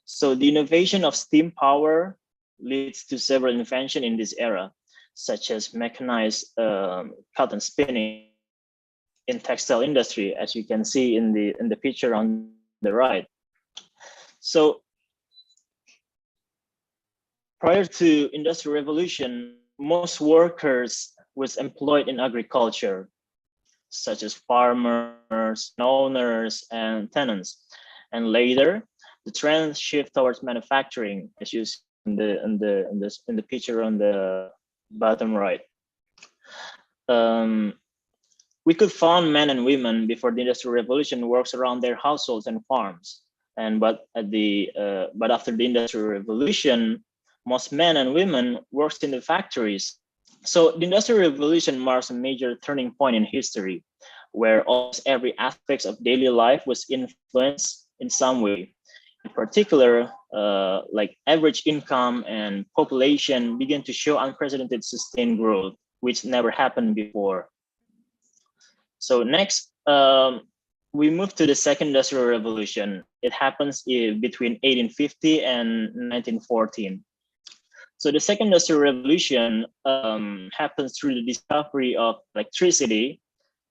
[SPEAKER 2] So the innovation of steam power leads to several inventions in this era, such as mechanized cotton spinning in textile industry, as you can see in the picture on the right. So prior to Industrial Revolution, most workers was employed in agriculture, such as farmers, owners, and tenants. And later, the trend shift towards manufacturing, as you see in the picture on the bottom right. We could find men and women before the Industrial Revolution works around their households and farms. But after the Industrial Revolution, most men and women worked in the factories. So the Industrial Revolution marks a major turning point in history, where almost every aspect of daily life was influenced in some way. In particular, like average income and population began to show unprecedented sustained growth, which never happened before. So next, we move to the second Industrial Revolution. It happens between 1850 and 1914. So the second Industrial Revolution happens through the discovery of electricity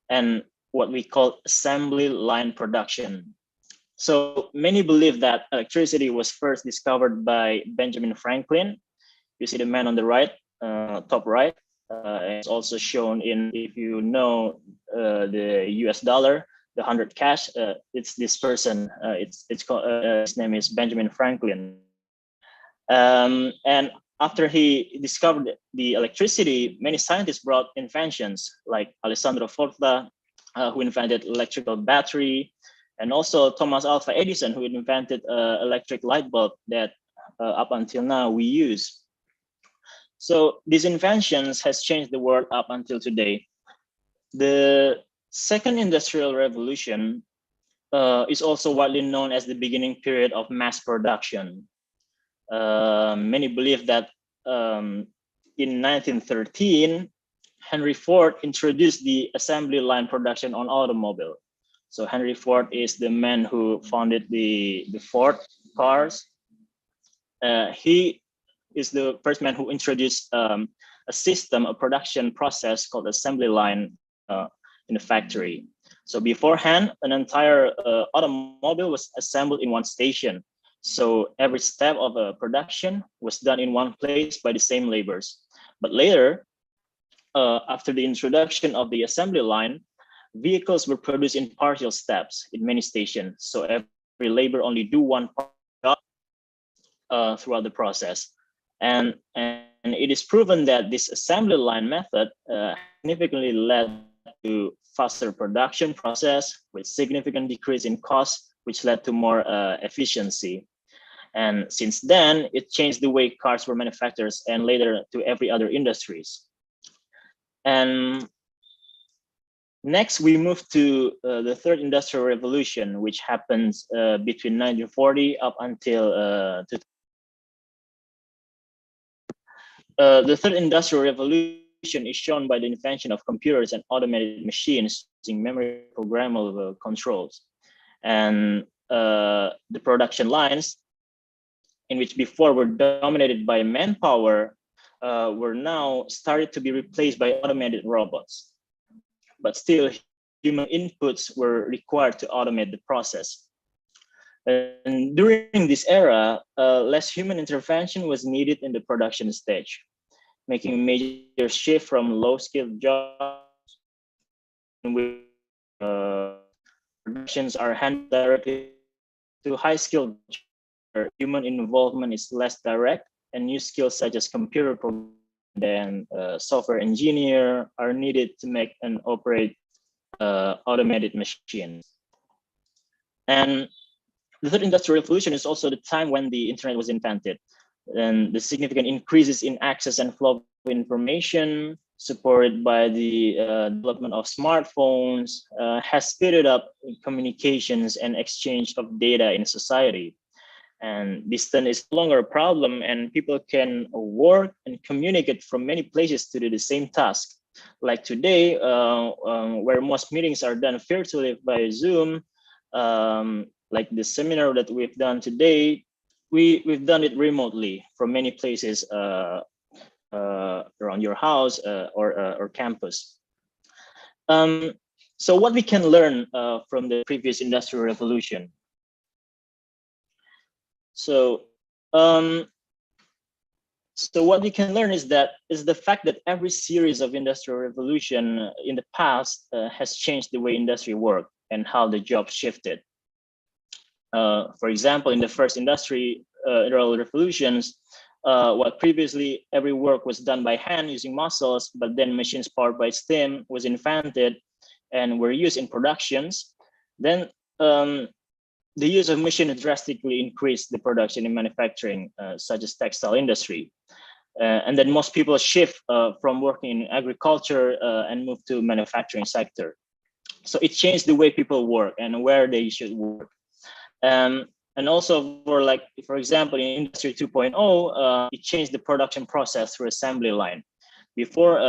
[SPEAKER 2] and what we call assembly line production. So many believe that electricity was first discovered by Benjamin Franklin. You see the man on the right, top right. It's also shown in, if you know the US dollar, the 100 cash, it's this person. It's called, his name is Benjamin Franklin. And after he discovered the electricity, many scientists brought inventions like Alessandro Volta, who invented electrical battery, and also Thomas Alva Edison, who invented electric light bulb that up until now we use. So these inventions has changed the world up until today. The second industrial revolution is also widely known as the beginning period of mass production. Many believe that in 1913, Henry Ford introduced the assembly line production on automobile. So Henry Ford is the man who founded the Ford cars. He is the first man who introduced a system, a production process called assembly line in the factory. So beforehand, an entire automobile was assembled in one station. So every step of a production was done in one place by the same laborers. But later, after the introduction of the assembly line, vehicles were produced in partial steps in many stations. So every labor only do one job throughout the process. And it is proven that this assembly line method significantly led to faster production process with significant decrease in cost, which led to more efficiency. And since then, it changed the way cars were manufactured and later to every other industries. And next, we move to the third industrial revolution, which happens between 1940 up until the third industrial revolution is shown by the invention of computers and automated machines using memory programmable controls. And the production lines, in which before were dominated by manpower, were now started to be replaced by automated robots. But still, human inputs were required to automate the process. And during this era, less human intervention was needed in the production stage, making a major shift from low-skilled jobs with productions are handled directly to high-skilled jobs where human involvement is less direct, and new skills such as computer programming and software engineer are needed to make and operate automated machines. And the third industrial revolution is also the time when the internet was invented, and the significant increases in access and flow of information supported by the development of smartphones has speeded up communications and exchange of data in society. And distance is no longer a problem, and people can work and communicate from many places to do the same task. Like today, where most meetings are done virtually by Zoom, like the seminar that we've done today, we've done it remotely from many places around your house or campus. So what we can learn from the previous industrial revolution. So what we can learn is the fact that every series of industrial revolution in the past has changed the way industry worked and how the job shifted. For example, in the first industrial revolutions, what previously every work was done by hand using muscles, but then machines powered by steam was invented and were used in productions. Then the use of machines drastically increased the production in manufacturing, such as textile industry. And then most people shift from working in agriculture and move to manufacturing sector. So it changed the way people work and where they should work. And also for example, in Industry 2.0, it changed the production process through assembly line. Before,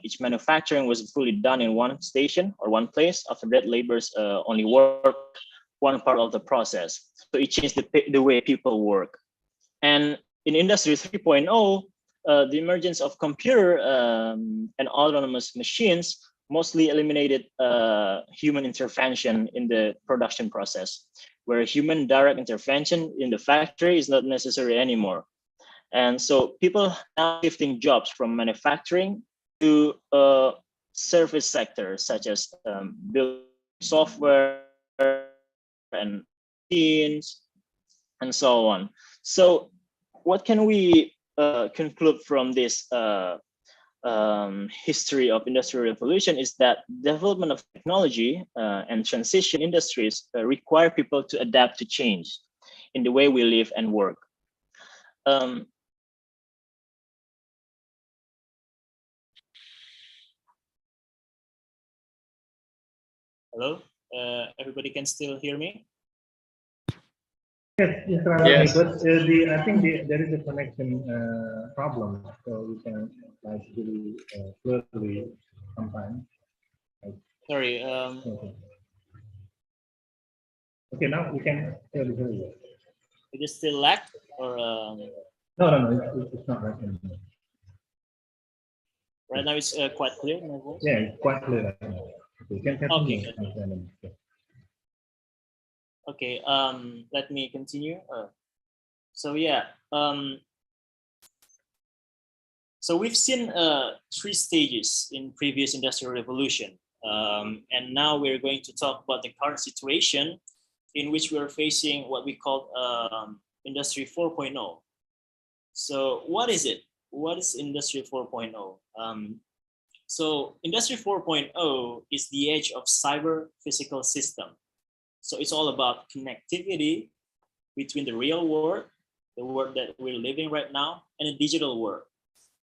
[SPEAKER 2] each manufacturing was fully done in one station or one place. After that, laborers only work one part of the process. So it changed the way people work. And in Industry 3.0, the emergence of computer and autonomous machines mostly eliminated human intervention in the production process, where human direct intervention in the factory is not necessary anymore. And so people are shifting jobs from manufacturing to service sectors, such as building software and machines and so on. So what can we conclude from this history of industrial revolution is that development of technology and transition industries require people to adapt to change in the way we live and work. Hello? Everybody can still hear me?
[SPEAKER 4] Yes, yes,
[SPEAKER 3] Yes.
[SPEAKER 4] but I think there is a connection problem, so we can like really clearly sometimes.
[SPEAKER 2] Sorry.
[SPEAKER 4] Okay. Okay, now we can clearly hear you.
[SPEAKER 2] It is still lag or
[SPEAKER 4] No, it's not right anymore.
[SPEAKER 2] right now it's quite clear, my voice?
[SPEAKER 4] Yeah, it's quite clear right now. Okay, you can continue.
[SPEAKER 2] Okay, good. Okay, let me continue. So yeah, so we've seen 3 stages in previous industrial revolution. And now we're going to talk about the current situation in which we're facing what we call Industry 4.0. So what is it? What is Industry 4.0? So Industry 4.0 is the age of cyber physical system. So it's all about connectivity between the real world, the world that we're living right now, and the digital world.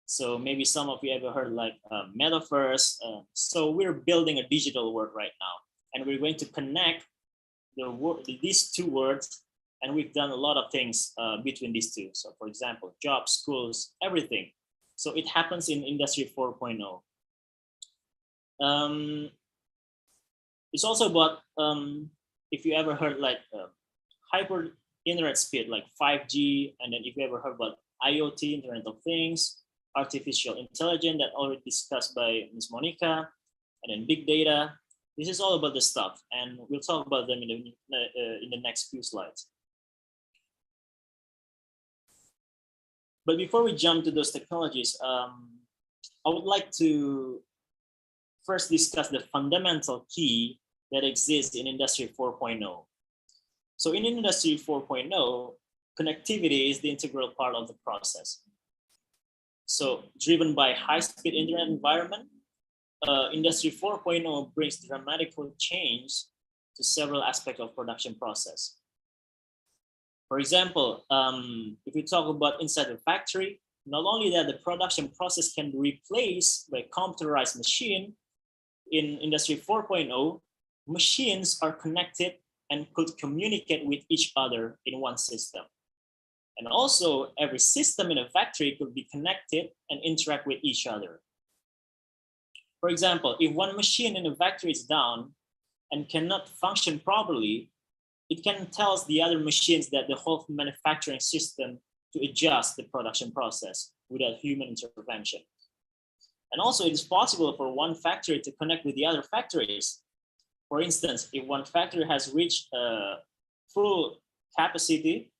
[SPEAKER 2] So maybe some of you ever heard like metaverse. So we're building a digital world right now, and we're going to connect these 2 worlds, and we've done a lot of things between these 2. So for example, jobs, schools, everything. So it happens in Industry 4.0. It's also about if you ever heard like hyper internet speed like 5G, and then if you ever heard about IoT, Internet of Things, artificial intelligence that already discussed by Ms. Monica, and then big data. This is all about the stuff, and we'll talk about them in the next few slides. But before we jump to those technologies, I would like to first discuss the fundamental key that exists in Industry 4.0. So in Industry 4.0, connectivity is the integral part of the process. So driven by high-speed internet environment, Industry 4.0 brings dramatical change to several aspects of production process. For example, if we talk about inside the factory, not only that the production process can be replaced by computerized machine, in Industry 4.0, machines are connected and could communicate with each other in one system. And also, every system in a factory could be connected and interact with each other. For example, if one machine in a factory is down and cannot function properly, it can tell the other machines that the whole manufacturing system to adjust the production process without human intervention. And also, it is possible for one factory to connect with the other factories. For instance, if one factory has reached full capacity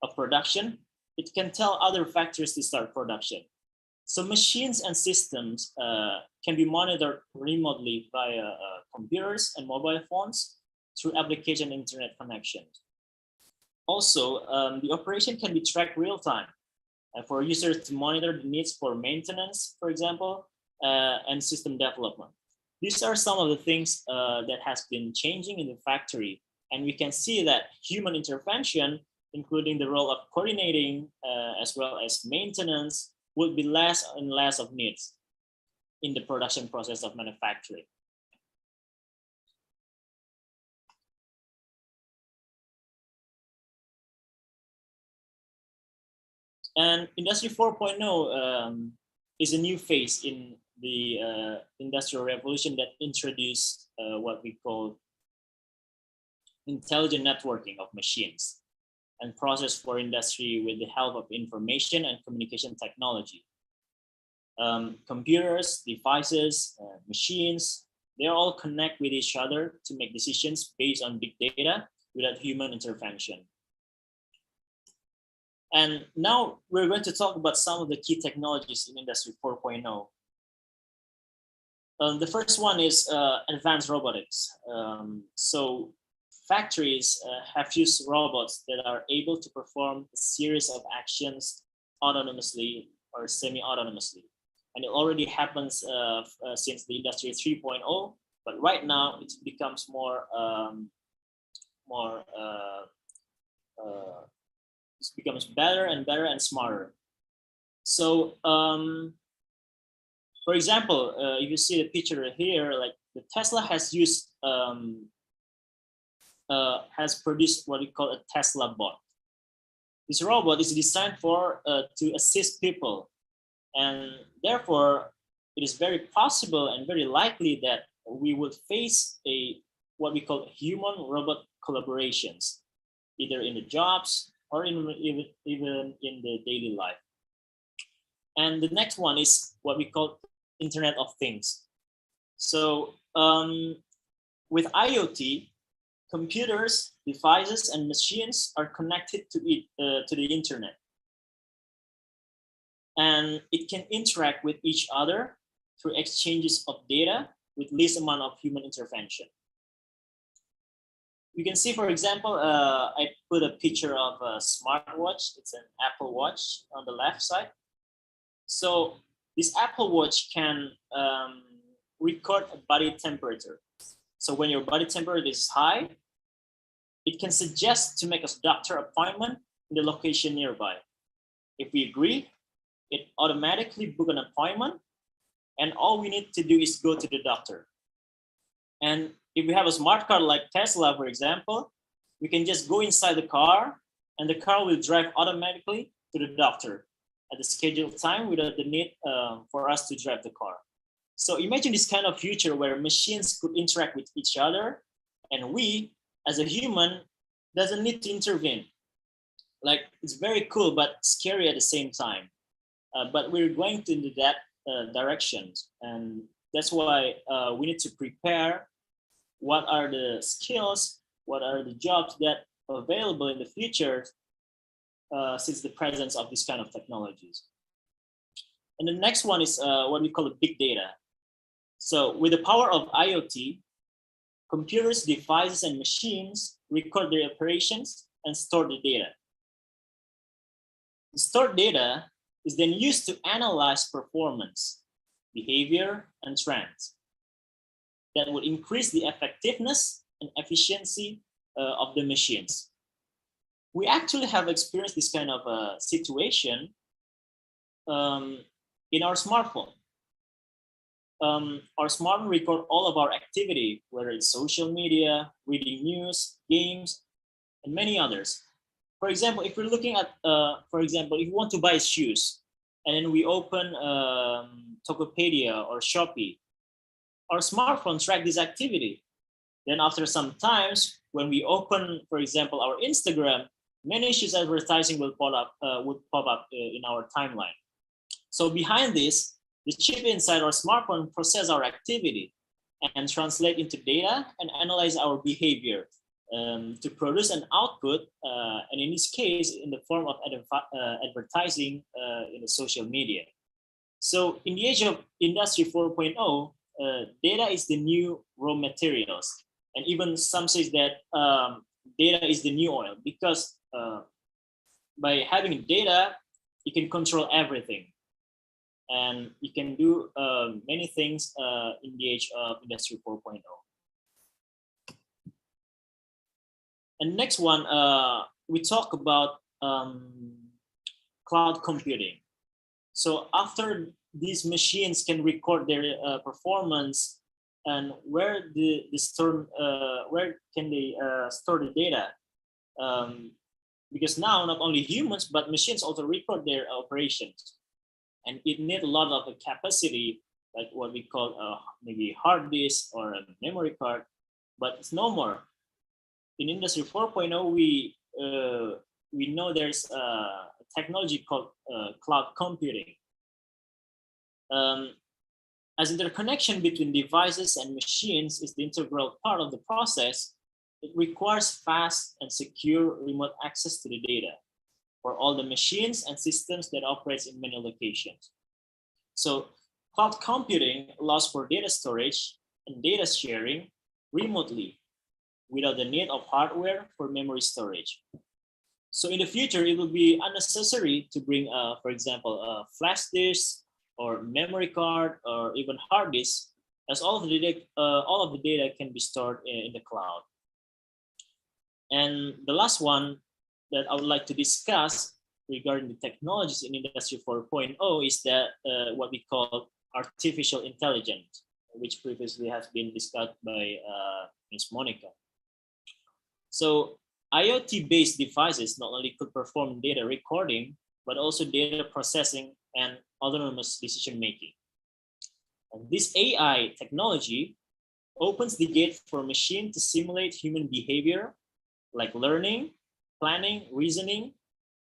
[SPEAKER 2] of production, it can tell other factories to start production. So machines and systems can be monitored remotely via computers and mobile phones through application internet connections. Also, the operation can be tracked real time for users to monitor the needs for maintenance, for example, and system development. These are some of the things that has been changing in the factory. And we can see that human intervention, including the role of coordinating as well as maintenance, will be less and less of needs in the production process of manufacturing. And Industry 4.0 is a new phase in the Industrial Revolution that introduced what we call intelligent networking of machines and process for industry with the help of information and communication technology. Computers, devices, machines, they all connect with each other to make decisions based on big data without human intervention. And now we're going to talk about some of the key technologies in Industry 4.0. The first one is advanced robotics. So factories have used robots that are able to perform a series of actions autonomously or semi-autonomously. And it already happens since the Industry 3.0, but right now it becomes it becomes better and better and smarter. So For example, if you see the picture here, like the Tesla has used has produced what we call a Tesla bot. This robot is designed for to assist people, and therefore it is very possible and very likely that we would face a what we call human robot collaborations, either in the jobs or even in the daily life. And the next one is what we call Internet of Things. So with IoT, computers, devices, and machines are connected to the internet, and it can interact with each other through exchanges of data with least amount of human intervention. You can see, for example, I put a picture of a smartwatch. It's an Apple Watch on the left side. So this Apple Watch can record a body temperature. So when your body temperature is high, it can suggest to make a doctor appointment in the location nearby. If we agree, it automatically book an appointment, and all we need to do is go to the doctor. And if we have a smart car like Tesla, for example, we can just go inside the car, and the car will drive automatically to the doctor at the scheduled time without the need for us to drive the car. So imagine this kind of future where machines could interact with each other, and we, as a human, doesn't need to intervene. Like, it's very cool, but scary at the same time. But we're going to into that direction, and that's why we need to prepare. What are the skills? What are the jobs that are available in the future since the presence of this kind of technologies? And the next one is what we call big data. So with the power of IoT, computers, devices, and machines record their operations and store the data. The stored data is then used to analyze performance, behavior, and trends that would increase the effectiveness and efficiency of the machines. We actually have experienced this kind of situation in our smartphone. Our smartphone record all of our activity, whether it's social media, reading news, games, and many others. For example, if we're looking at, for example, if you want to buy shoes, and then we open Tokopedia or Shopee, our smartphone track this activity. Then after some times, when we open, for example, our Instagram, many shoes advertising will would pop up in our timeline. So behind this, the chip inside our smartphone process our activity and translate into data and analyze our behavior to produce an output, and in this case, in the form of advertising in the social media. So in the age of Industry 4.0, data is the new raw materials. And even some say that data is the new oil, because by having data, you can control everything. And you can do many things in the age of Industry 4.0. And next one, we talk about cloud computing. So after these machines can record their performance, and where can they store the data? Because now not only humans but machines also record their operations, and it needs a lot of capacity, like what we call maybe hard disk or a memory card, but it's no more. In Industry 4.0, we know there's a technology called cloud computing. As interconnection between devices and machines is the integral part of the process, it requires fast and secure remote access to the data for all the machines and systems that operate in many locations. So cloud computing allows for data storage and data sharing remotely without the need of hardware for memory storage. So in the future, it will be unnecessary to bring, for example, a flash disk or memory card or even hard disk, as all of the data can be stored in the cloud. And the last one that I would like to discuss regarding the technologies in Industry 4.0 is that what we call artificial intelligence, which previously has been discussed by Ms. Monica. So IoT-based devices not only could perform data recording, but also data processing and autonomous decision-making. And this AI technology opens the gate for machine to simulate human behavior, like learning, planning, reasoning,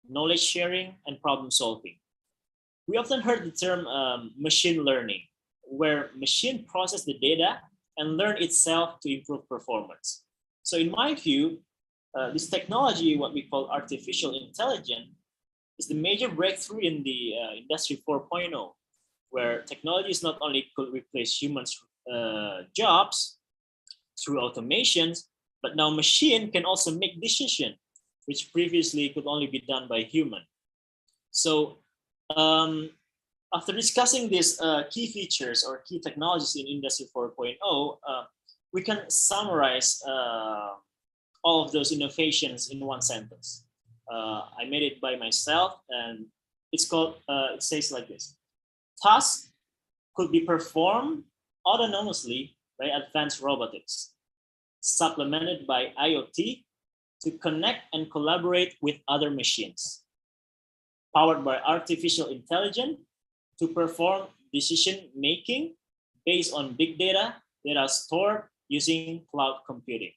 [SPEAKER 2] knowledge sharing, and problem solving. We often heard the term machine learning, where machine process the data and learn itself to improve performance. So in my view, this technology, what we call artificial intelligence, is the major breakthrough in the Industry 4.0, where technologies not only could replace humans' jobs through automations, but now machine can also make decisions, which previously could only be done by human. So after discussing these key features or key technologies in Industry 4.0, we can summarize all of those innovations in one sentence. I made it by myself, and it's called, it says like this: tasks could be performed autonomously by advanced robotics, supplemented by IoT to connect and collaborate with other machines, powered by artificial intelligence to perform decision-making based on big data that are stored using cloud computing.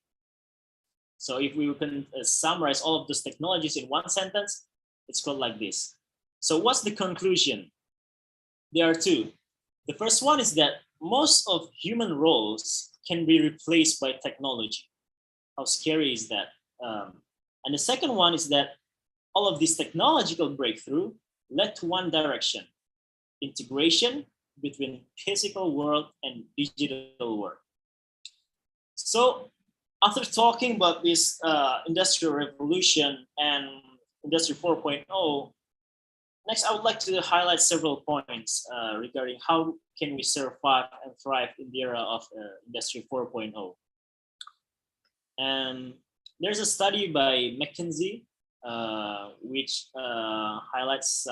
[SPEAKER 2] So if we can summarize all of those technologies in one sentence, it's called like this. So what's the conclusion? There are two. The first one is that most of human roles can be replaced by technology. How scary is that? And the second one is that all of this technological breakthrough led to one direction: integration between physical world and digital world. So after talking about this industrial revolution and Industry 4.0, next I would like to highlight several points regarding how can we survive and thrive in the era of Industry 4.0. And there's a study by McKinsey which highlights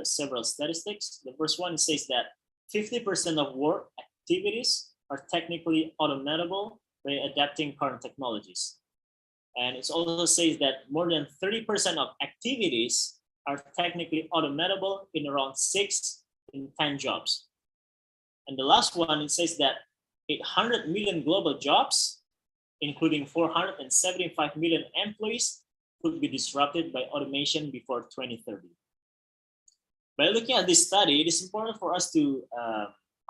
[SPEAKER 2] several statistics. The first one says that 50% of work activities are technically automatable by adapting current technologies. And it also says that more than 30% of activities are technically automatable in around 6 in 10 jobs. And the last one, it says that 800 million global jobs, including 475 million employees, could be disrupted by automation before 2030. By looking at this study, it is important for us to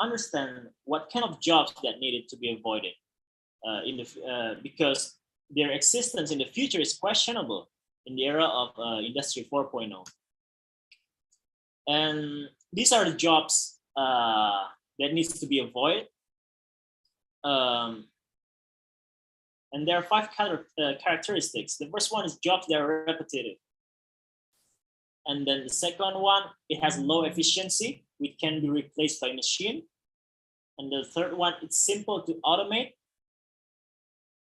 [SPEAKER 2] understand what kind of jobs that needed to be avoided because their existence in the future is questionable in the era of Industry 4.0. And these are the jobs that needs to be avoided. And there are 5 characteristics. The first one is jobs that are repetitive. And then the second one, it has low efficiency, which can be replaced by machine. And the third one, it's simple to automate.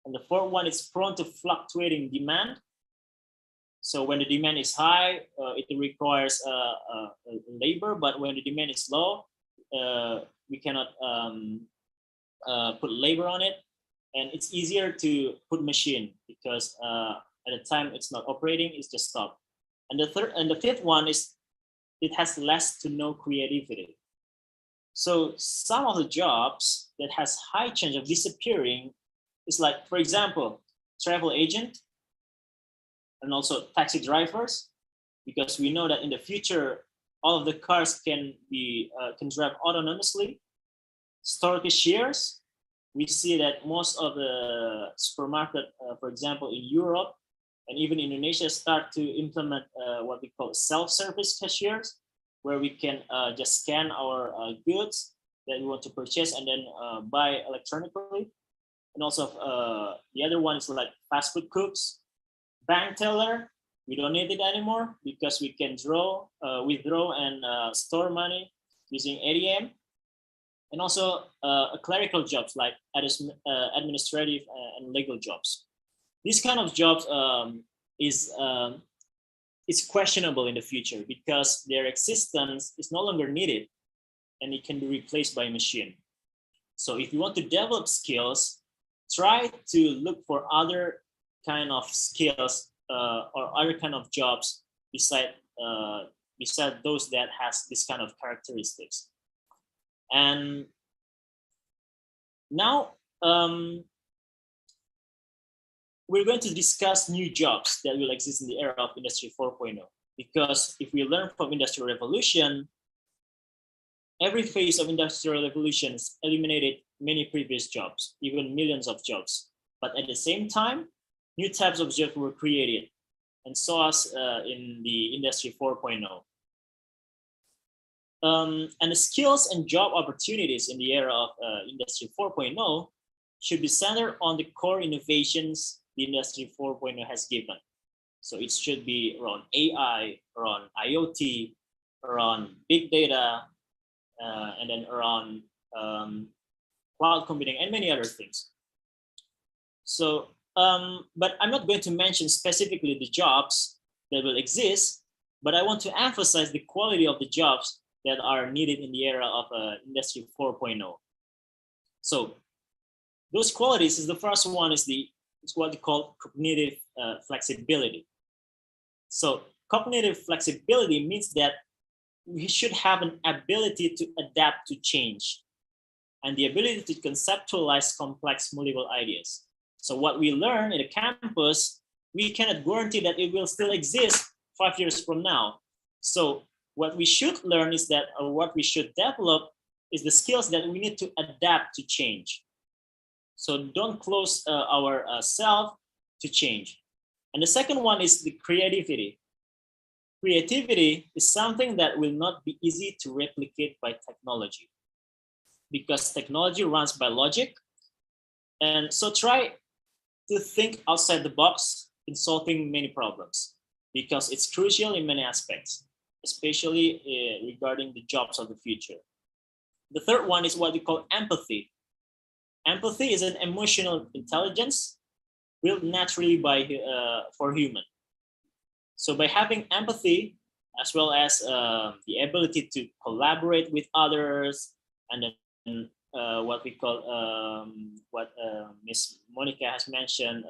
[SPEAKER 2] And the fourth one is prone to fluctuating demand. So when the demand is high, it requires labor, but when the demand is low, we cannot put labor on it. And it's easier to put machine because at the time it's not operating, it's just stopped. And the fifth one is it has less to no creativity. So some of the jobs that has high chance of disappearing is like, for example, travel agent and also taxi drivers, because we know that in the future, all of the cars can drive autonomously. Store cashiers, we see that most of the supermarket, for example, in Europe and even Indonesia, start to implement what we call self-service cashiers, where we can just scan our goods that we want to purchase and then buy electronically. And also the other one is like fast food cooks, bank teller. We don't need it anymore because we can withdraw and store money using ATM. And also clerical jobs like administrative and legal jobs. These kind of jobs is questionable in the future because their existence is no longer needed and it can be replaced by a machine. So if you want to develop skills, try to look for other kind of skills or other kind of jobs beside those that has this kind of characteristics. And now we're going to discuss new jobs that will exist in the era of Industry 4.0. Because if we learn from Industrial Revolution, every phase of Industrial Revolutions eliminated many previous jobs, even millions of jobs. But at the same time, new types of jobs were created, and so as in the Industry 4.0. And the skills and job opportunities in the era of Industry 4.0 should be centered on the core innovations the Industry 4.0 has given. So it should be around AI, around IoT, around big data, and then around cloud computing and many other things. So, but I'm not going to mention specifically the jobs that will exist, but I want to emphasize the quality of the jobs that are needed in the era of Industry 4.0. So those qualities is the first one is what we call cognitive flexibility. So cognitive flexibility means that we should have an ability to adapt to change and the ability to conceptualize complex multiple ideas. So what we learn in the campus, we cannot guarantee that it will still exist 5 years from now. So what we should learn is that, or what we should develop is the skills that we need to adapt to change. So don't close ourselves to change. And the second one is the creativity. Creativity is something that will not be easy to replicate by technology because technology runs by logic. And so try to think outside the box in solving many problems because it's crucial in many aspects, especially regarding the jobs of the future. The third one is what we call empathy. Empathy is an emotional intelligence built naturally for human. So by having empathy, as well as the ability to collaborate with others, and then what we call, what Ms. Monica has mentioned,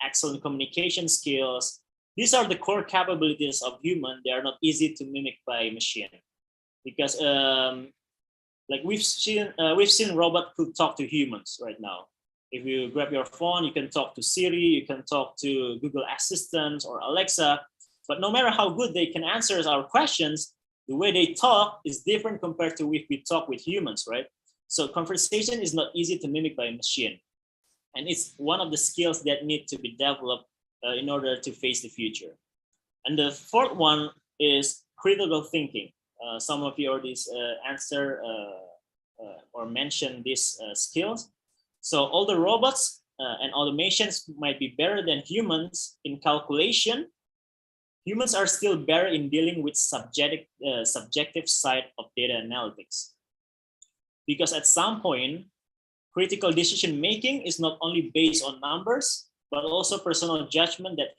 [SPEAKER 2] excellent communication skills. These are the core capabilities of human. They are not easy to mimic by machine, because like we've seen robots who talk to humans right now. If you grab your phone, you can talk to Siri, you can talk to Google Assistant or Alexa. But no matter how good they can answer our questions, the way they talk is different compared to if we talk with humans, right? So conversation is not easy to mimic by a machine. And it's one of the skills that need to be developed in order to face the future. And the fourth one is critical thinking. Some of you already answer or mention these skills. So all the robots and automations might be better than humans in calculation. Humans are still better in dealing with subjective side of data analytics. Because at some point, critical decision making is not only based on numbers, but also personal judgment that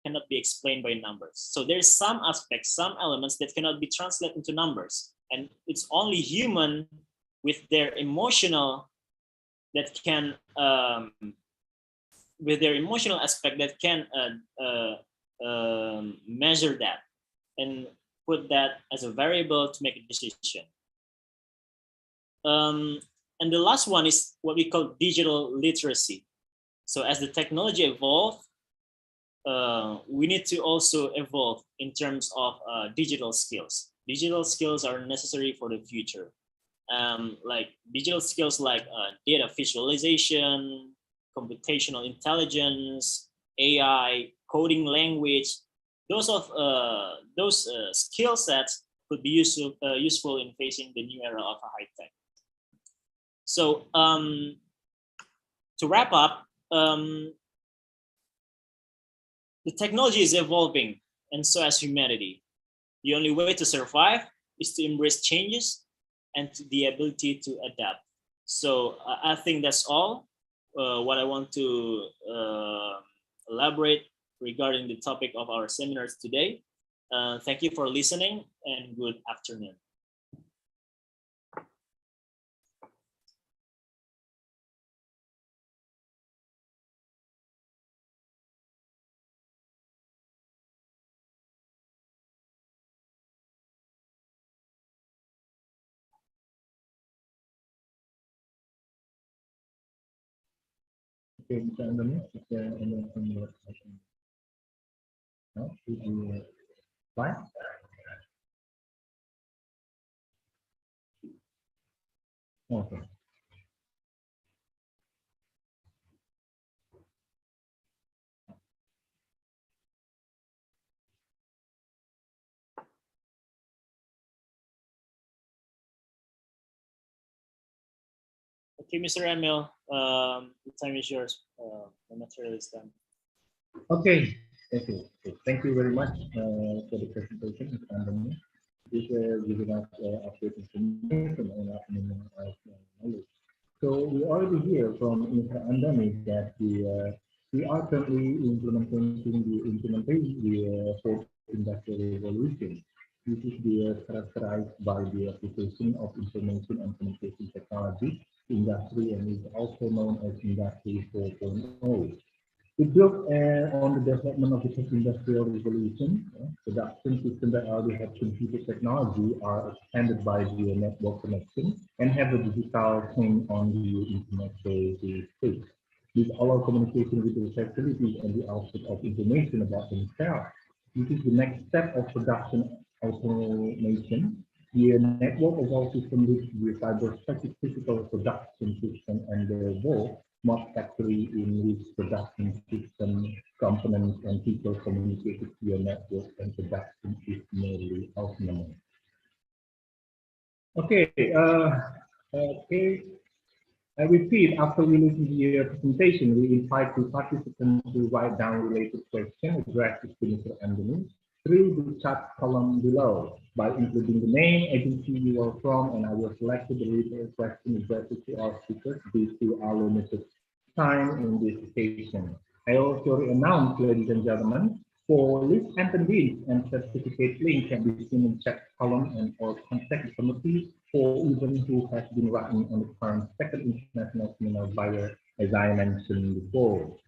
[SPEAKER 2] cannot be explained by numbers. So there's some aspects, some elements that cannot be translated into numbers. And it's only human with their emotional that can, with their emotional aspect that can measure that and put that as a variable to make a decision. And the last one is what we call digital literacy. So as the technology evolves, we need to also evolve in terms of digital skills. Digital skills are necessary for the future. Like digital skills like data visualization, computational intelligence, AI, coding language, those skill sets could be useful in facing the new era of high tech. So to wrap up, the technology is evolving, and so as humanity. The only way to survive is to embrace changes and the ability to adapt. So I think that's all what I want to elaborate regarding the topic of our seminars today. Thank you for listening and good afternoon.
[SPEAKER 4] Okay, Mr. Anthony, is there anything that I can? No, did you fine? Okay.
[SPEAKER 2] Okay, Mr. Emil, the time is yours. The material is done.
[SPEAKER 4] Okay, thank you. Okay, thank you very much for the presentation, Mr. Anthony. This giving us update information on our knowledge. So we already hear from Mr. Andani that we are currently implementing the fourth industrial revolution. This is characterized by the application of information and communication technology industry and is also known as Industry 4.0. It built on the development of the first industrial revolution. Production systems that already have computer technology are expanded by the network connection and have a digital chain on the internet space. This allows communication with the facilities and the output of information about themselves. This is the next step of production automation. The network of all systems with the cyber-specific physical production system and the wall smart factory in which production system components and people communicated via network and production is nearly autonomous. Okay, I repeat, after we listen to your presentation, we invite the participants to write down related questions addressed to Mr. Anthony through the chat column below by including the name, agency you are from, and I will select the related question addressed to our speakers due to our limited time in this occasion. I also announce, ladies and gentlemen, for list attendees and certificate link can be seen in chat column and or contact the committee for even who has been writing on the current second international seminar via, as I mentioned before.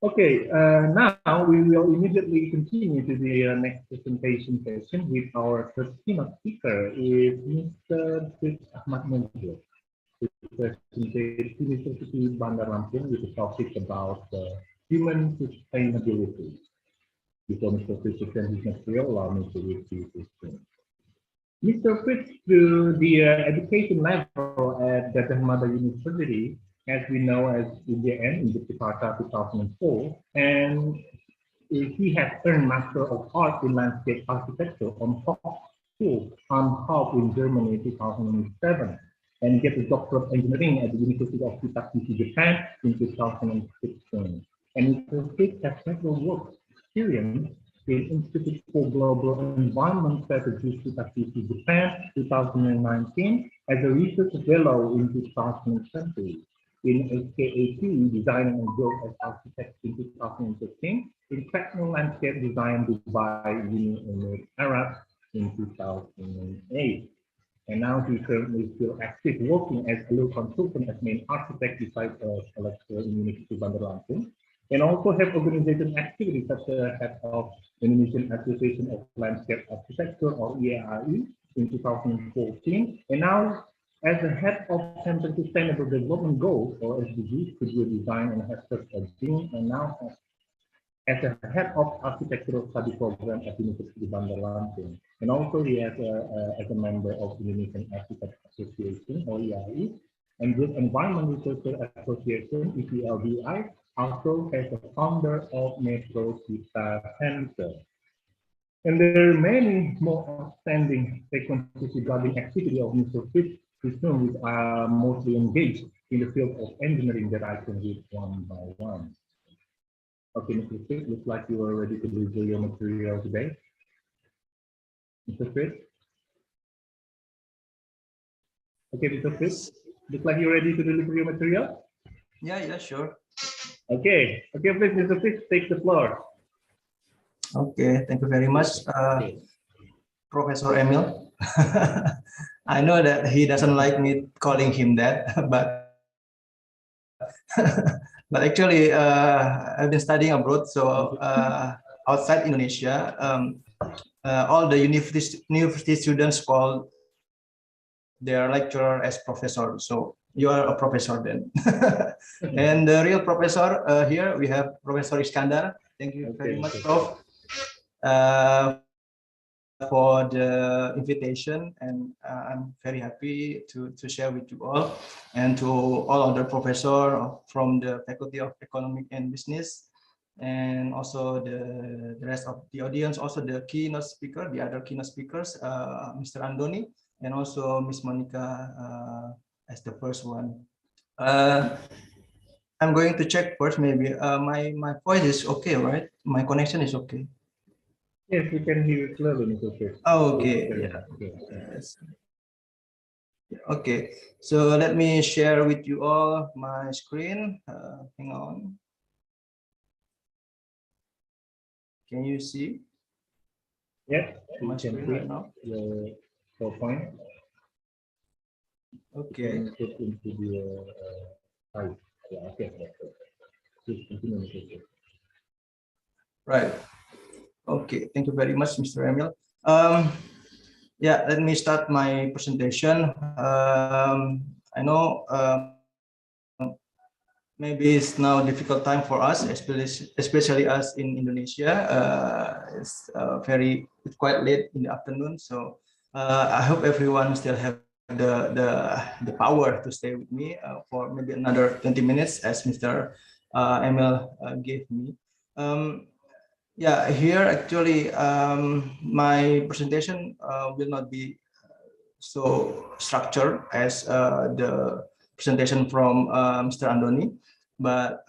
[SPEAKER 4] Okay, now we will immediately continue to the next presentation session with our first keynote speaker is Mr. Fritz Ahmad Mujib, University Bandar Lampung with a topic about human sustainability. Before Mr. Fritz presents his material, allow me to read his question. Mr. Fritz, through the education level at Gajah Mada University, as we know as UGM in Jakarta 2004, and he has earned Master of Art in Landscape Architecture on School in Germany 2007, and get a Doctor of Engineering at the University of Hitachi, Japan in 2016. And Mr. Fritz has several work experience in Institute for Global Environment Strategies, Hitachi, Japan 2019, as a research fellow in 2020. In HKAT, Design and Build as Architect in 2013, in Techno Landscape Design Dubai, Uni Emirates Arab in 2008. And now he's currently still active working as a lead consultant as main architect besides a lecturer in University Bandar Lampung, and also have organization activities such as head of Indonesian Association of Landscape Architecture or EARE in 2014, and now as the head of Center Sustainable Development Goals or SDGs, Studio Design and has served as dean, and now as a head of architectural study program at University Bandar Lampung. And also he has as a member of the Indonesian Architect Association or EARE, and this Environment Researcher Association, EPLDI, also as a founder of Metro Kita Center. And there are many more outstanding sequences regarding activity of Mr. Fritz, who are mostly engaged in the field of engineering that I can read one by one. Okay, Mr. Fritz, looks like you are ready to deliver your material today. Mr. Fritz? Okay, Mr. Fritz, looks like you're ready to deliver your material?
[SPEAKER 8] Yeah, sure.
[SPEAKER 4] Okay, please, Mr. Fritz, take the floor.
[SPEAKER 8] Okay, thank you very much, Professor Emil. I know that he doesn't like me calling him that, but but actually, I've been studying abroad, so outside Indonesia, all the university students call their lecturer as professor. So you are a professor then. And the real professor here we have Professor Iskandar. Thank you very much, Prof. For the invitation, and I'm very happy to share with you all and to all other professors from the Faculty of Economic and Business, and also the rest of the audience, also the keynote speaker, the other keynote speakers, Mr. Andoni, and also Miss Monica as the first one. I'm going to check first, maybe my voice is okay, right? My connection is okay.
[SPEAKER 4] Yes, we can hear you clearly, Mr. Chris.
[SPEAKER 8] Oh, okay. Yeah. Yes. Okay. So let me share with you all my screen. Hang on. Can you see?
[SPEAKER 4] Yes,
[SPEAKER 8] My
[SPEAKER 4] you can
[SPEAKER 8] screen
[SPEAKER 4] see
[SPEAKER 8] right now.
[SPEAKER 4] your PowerPoint.
[SPEAKER 8] Okay.
[SPEAKER 4] Put into the site. Yeah, okay. Please continue, Mr. Chris.
[SPEAKER 8] Right. Okay. Thank you very much, Mr. Emil. Yeah, let me start my presentation. I know maybe it's now a difficult time for us, especially us in Indonesia. It's quite late in the afternoon, so I hope everyone still have the power to stay with me for maybe another 20 minutes, as Mr. Emil gave me. Yeah, here actually my presentation will not be so structured as the presentation from Mr. Andoni, but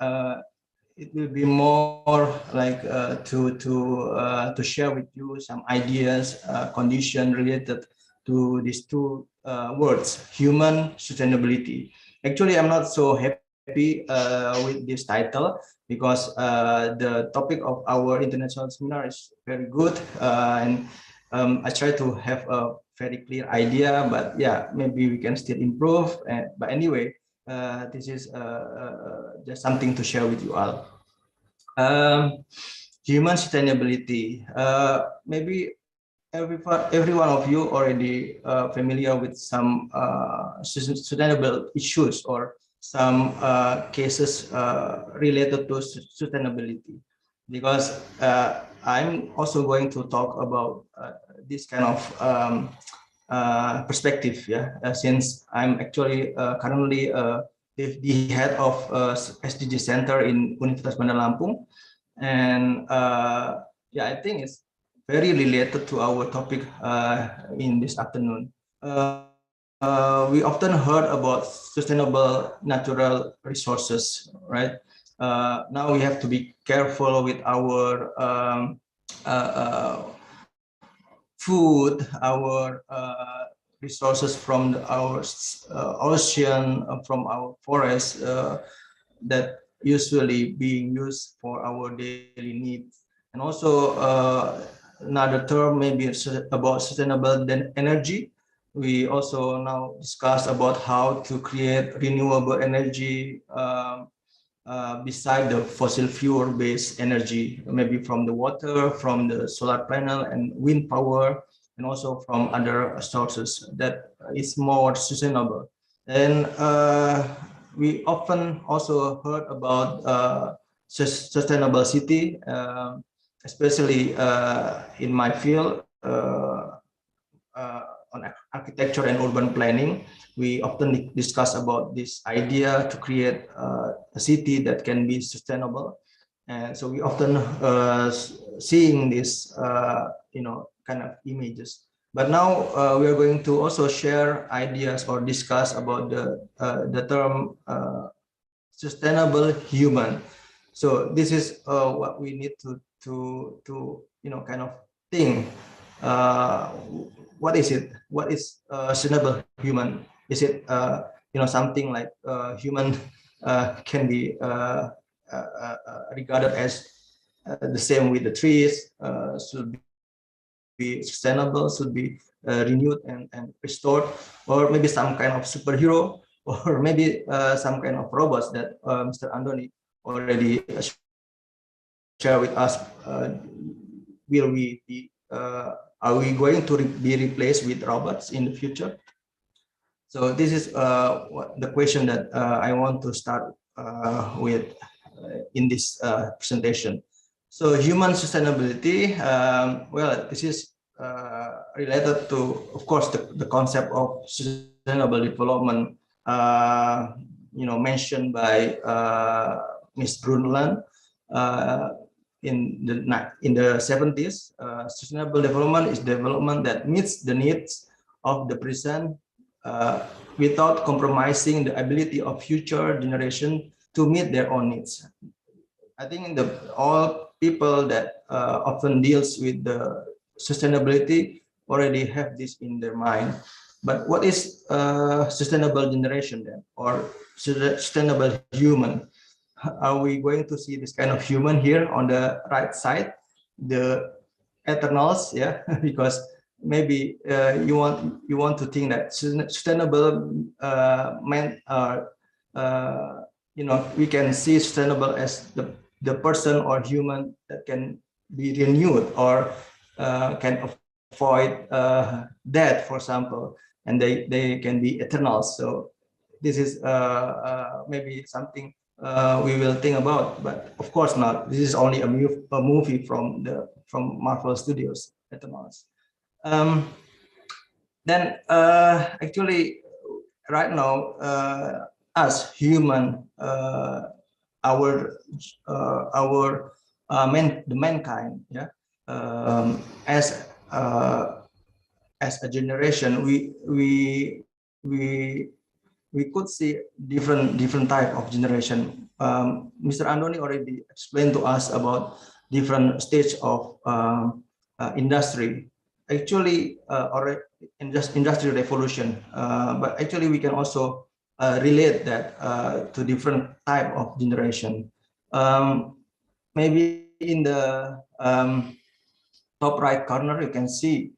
[SPEAKER 8] it will be more like to share with you some ideas, condition related to these two words, human sustainability. Actually, I'm not so happy with this title, because the topic of our international seminar is very good, and I try to have a very clear idea, but yeah, maybe we can still improve. But anyway, this is just something to share with you all. Human sustainability. Maybe every one of you already familiar with some sustainable issues or some cases related to sustainability, because I'm also going to talk about this kind of perspective. Yeah, since I'm actually currently the head of SDG Center in Universitas Bandar Lampung, and yeah, I think it's very related to our topic in this afternoon. We often heard about sustainable natural resources, right? Now we have to be careful with our food, our resources from our ocean, from our forests that usually being used for our daily needs. And also another term maybe about sustainable energy. We also now discuss about how to create renewable energy beside the fossil fuel based energy, maybe from the water, from the solar panel and wind power, and also from other sources that is more sustainable. And we often also heard about sustainable city, especially in my field on architecture and urban planning. We often discuss about this idea to create a city that can be sustainable, and so we often seeing this kind of images. But now we are going to also share ideas or discuss about the term sustainable human. So this is what we need to kind of think. What is it? What is sustainable human? Is it something like human can be regarded as the same with the trees, should be sustainable, should be renewed and restored, or maybe some kind of superhero, or maybe some kind of robots that Mr. Andoni already shared with us. Will we be are we going to be replaced with robots in the future? So this is the question that I want to start with in this presentation. So human sustainability, well, this is related to, of course, the concept of sustainable development, mentioned by Ms. Brundtland in the 70s. Sustainable development is development that meets the needs of the present without compromising the ability of future generation to meet their own needs. I think all people that often deals with the sustainability already have this in their mind. But what is sustainable generation then, or sustainable human? Are we going to see this kind of human here on the right side, the eternals? Yeah, because maybe you want to think that sustainable meant we can see sustainable as the person or human that can be renewed or can avoid death, for example, and they can be eternal. So this is maybe something we will think about, but of course not. This is only a movie from Marvel Studios, Eternals. Then actually right now us human, the mankind, yeah, as a generation, we could see different type of generation. Mr. Andoni already explained to us about different stage of industry. Actually, or industry revolution. But actually, we can also relate that to different type of generation. Maybe in the top right corner, you can see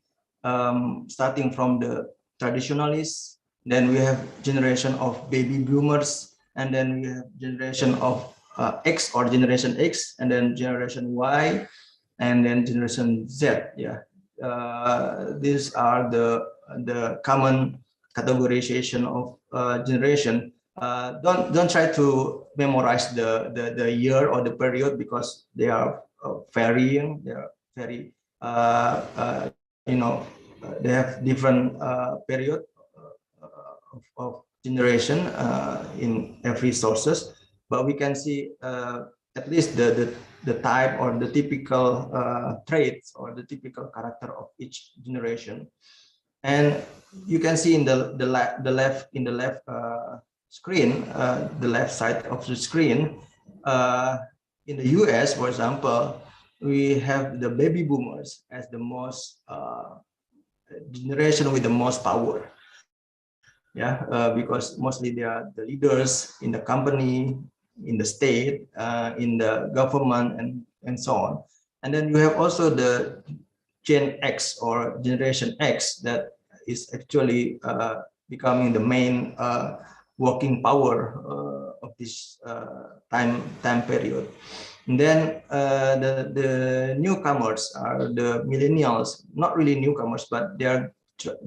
[SPEAKER 8] starting from the traditionalists. Then we have generation of baby boomers, and then we have generation of X or generation X, and then generation Y, and then generation Z. Yeah, these are the common categorization of generation. Don't try to memorize the year or the period, because they are varying. They are very they have different period of generation in every sources, but we can see at least the type or the typical traits or the typical character of each generation. And you can see in the left screen, the left side of the screen, in the US, for example, we have the baby boomers as the most generation with the most power. Yeah, because mostly they are the leaders in the company, in the state, in the government, and so on. And then you have also the Gen X or Generation X that is actually becoming the main working power of this time period. And then the newcomers are the millennials, not really newcomers, but they are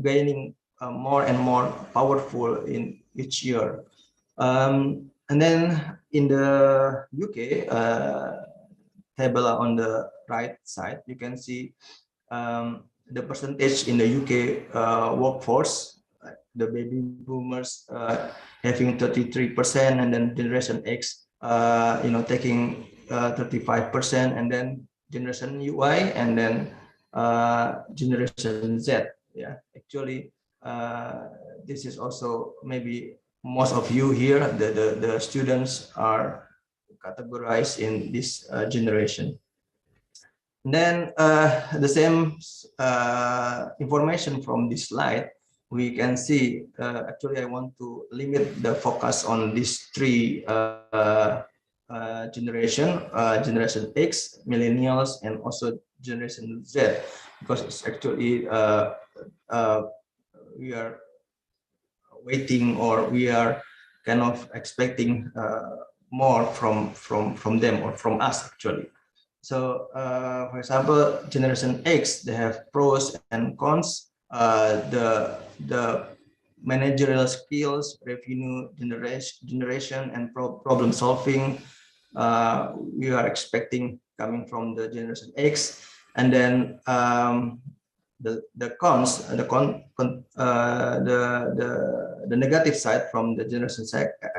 [SPEAKER 8] gaining more and more powerful in each year. And then in the UK, table on the right side, you can see the percentage in the UK workforce, the baby boomers having 33%, and then Generation X, taking 35%, and then Generation Y, and then Generation Z. Yeah, actually, this is also maybe most of you here, the students are categorized in this generation. And then the same information from this slide, we can see, actually I want to limit the focus on these three generation X, millennials, and also Generation Z, because it's actually we are waiting, or we are kind of expecting more from them or from us actually. So for example, Generation X, they have pros and cons. The managerial skills, revenue generation, and problem solving. We are expecting coming from the Generation X, and then the cons, the negative side from the Generation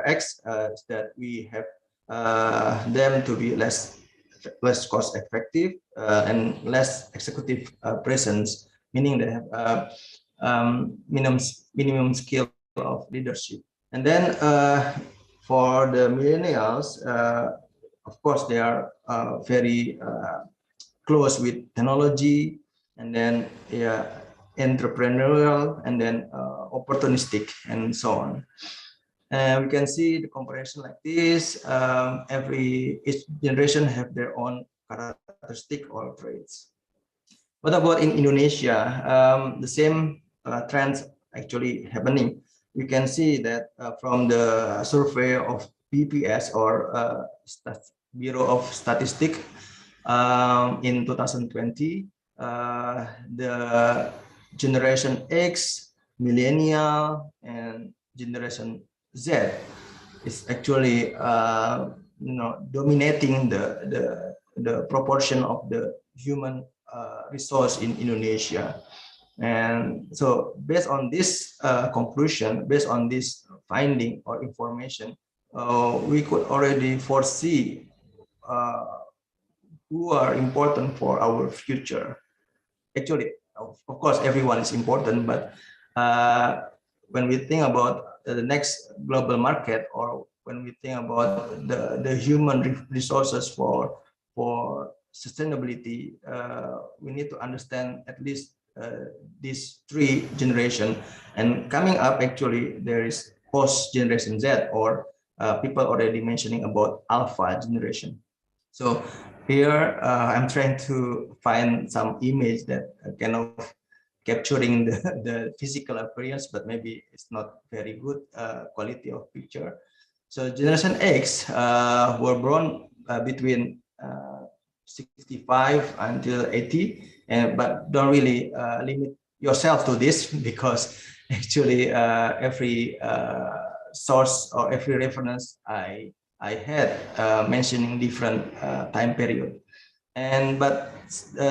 [SPEAKER 8] X is that we have them to be less cost effective and less executive presence, meaning they have minimum skill of leadership. And then for the millennials, of course, they are very close with technology, and then entrepreneurial, and then opportunistic, and so on. And we can see the comparison like this. Each generation have their own characteristic or traits. What about in Indonesia? The same trends actually happening. We can see that from the survey of BPS or Bureau of Statistics in 2020, the Generation X, Millennial, and Generation Z is actually dominating the proportion of the human resource in Indonesia. And so based on this conclusion, based on this finding or information, we could already foresee who are important for our future. Actually, of course, everyone is important, but when we think about the next global market, or when we think about the human resources for sustainability, we need to understand at least these three generations. And coming up, actually, there is post Generation Z, or people already mentioning about Alpha generation. So here I'm trying to find some image that kind of capturing the physical appearance, but maybe it's not very good quality of picture. So Generation X were born between 65 until 80, but don't really limit yourself to this, because actually every source or every reference I had mentioning different time period. And but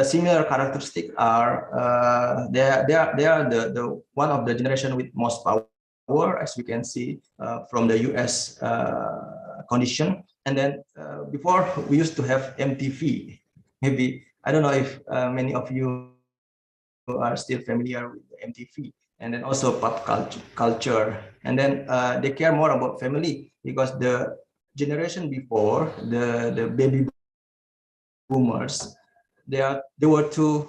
[SPEAKER 8] similar characteristics are they are the one of the generation with most power, as we can see from the US condition. And then before, we used to have MTV. Maybe I don't know if many of you are still familiar with the MTV. And then also pop culture. And then they care more about family, because the generation before, the baby boomers, they were too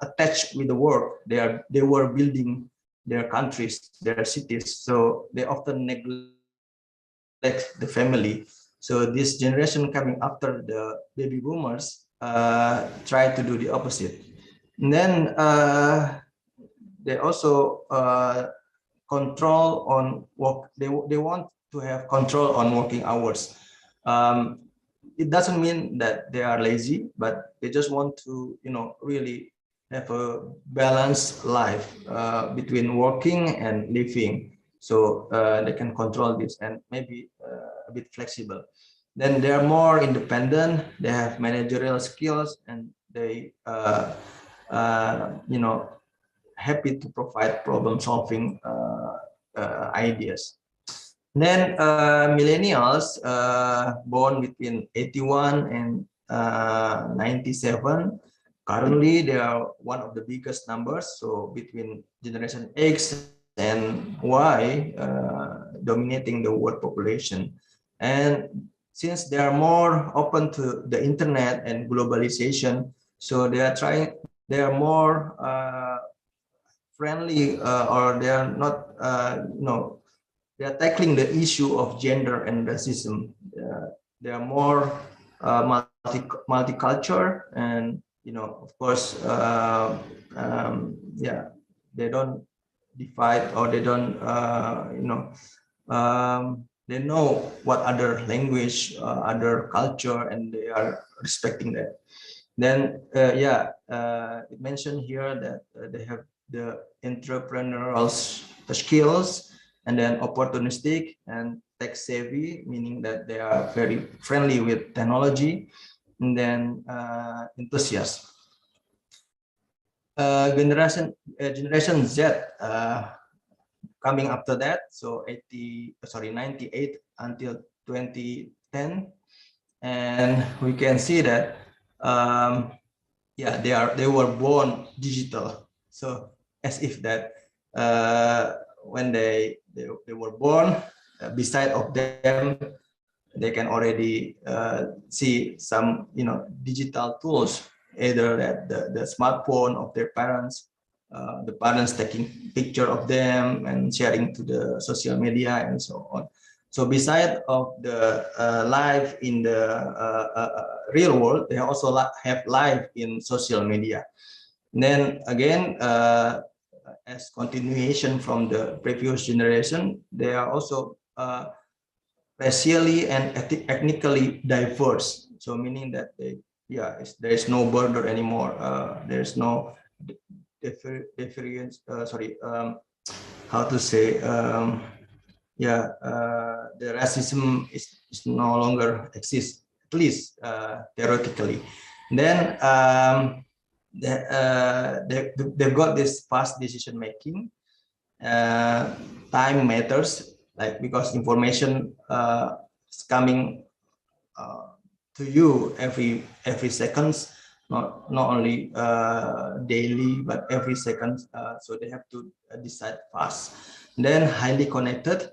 [SPEAKER 8] attached with the work. They were building their countries, their cities, so they often neglect the family. So this generation coming after the baby boomers try to do the opposite. And then they also control on work. They want to have control on working hours. It doesn't mean that they are lazy, but they just want to, really have a balanced life between working and living. So they can control this and maybe a bit flexible. Then they are more independent. They have managerial skills, and they, happy to provide problem-solving ideas. Then millennials born between 81 and 97. Currently, they are one of the biggest numbers. So between Generation X and Y, dominating the world population. And since they are more open to the internet and globalization, so they are more friendly, or they are not, they are tackling the issue of gender and racism. They are more multicultural, and of course, they don't divide, or they don't, they know what other language, other culture, and they are respecting that. Then it mentioned here that they have the entrepreneurial skills, and then opportunistic and tech savvy, meaning that they are very friendly with technology, and then enthusiast. Generation Z coming after that, so 98 until 2010, and we can see that yeah, they were born digital. So as if that when they were born, beside of them, they can already see some digital tools, either that the smartphone of their parents, the parents taking picture of them and sharing to the social media and so on. So beside of the life in the real world, they also have life in social media. And then again, as continuation from the previous generation, they are also racially and ethnically diverse. So meaning that there is no border anymore. There's no difference. How to say? The racism is no longer exists, at least theoretically. Then they've got this fast decision making. Time matters, like because information is coming to you every seconds, not only daily but every second. So they have to decide fast. Then highly connected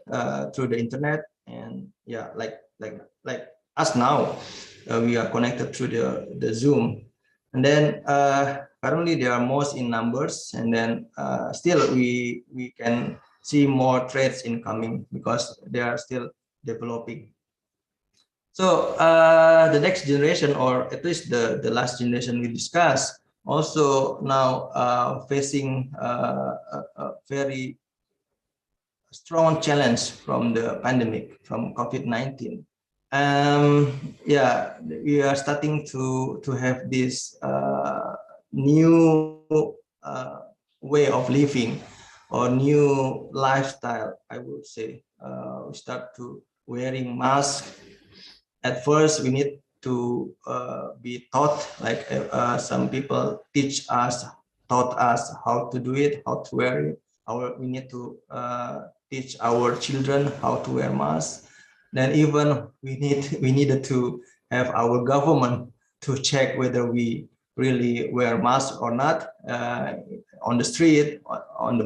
[SPEAKER 8] through the internet, and yeah, like us now, we are connected through the Zoom, and then currently they are most in numbers, and then still we can see more trades incoming because they are still developing. So the next generation, or at least the last generation we discussed, also now facing a very strong challenge from the pandemic, from COVID-19. Yeah, we are starting to have this new way of living or new lifestyle, I would say. We start to wearing masks. At first, we need to be taught, like some people taught us how to do it, how to wear it. We need to teach our children how to wear masks. Then even we needed to have our government to check whether we really wear masks or not on the street, in the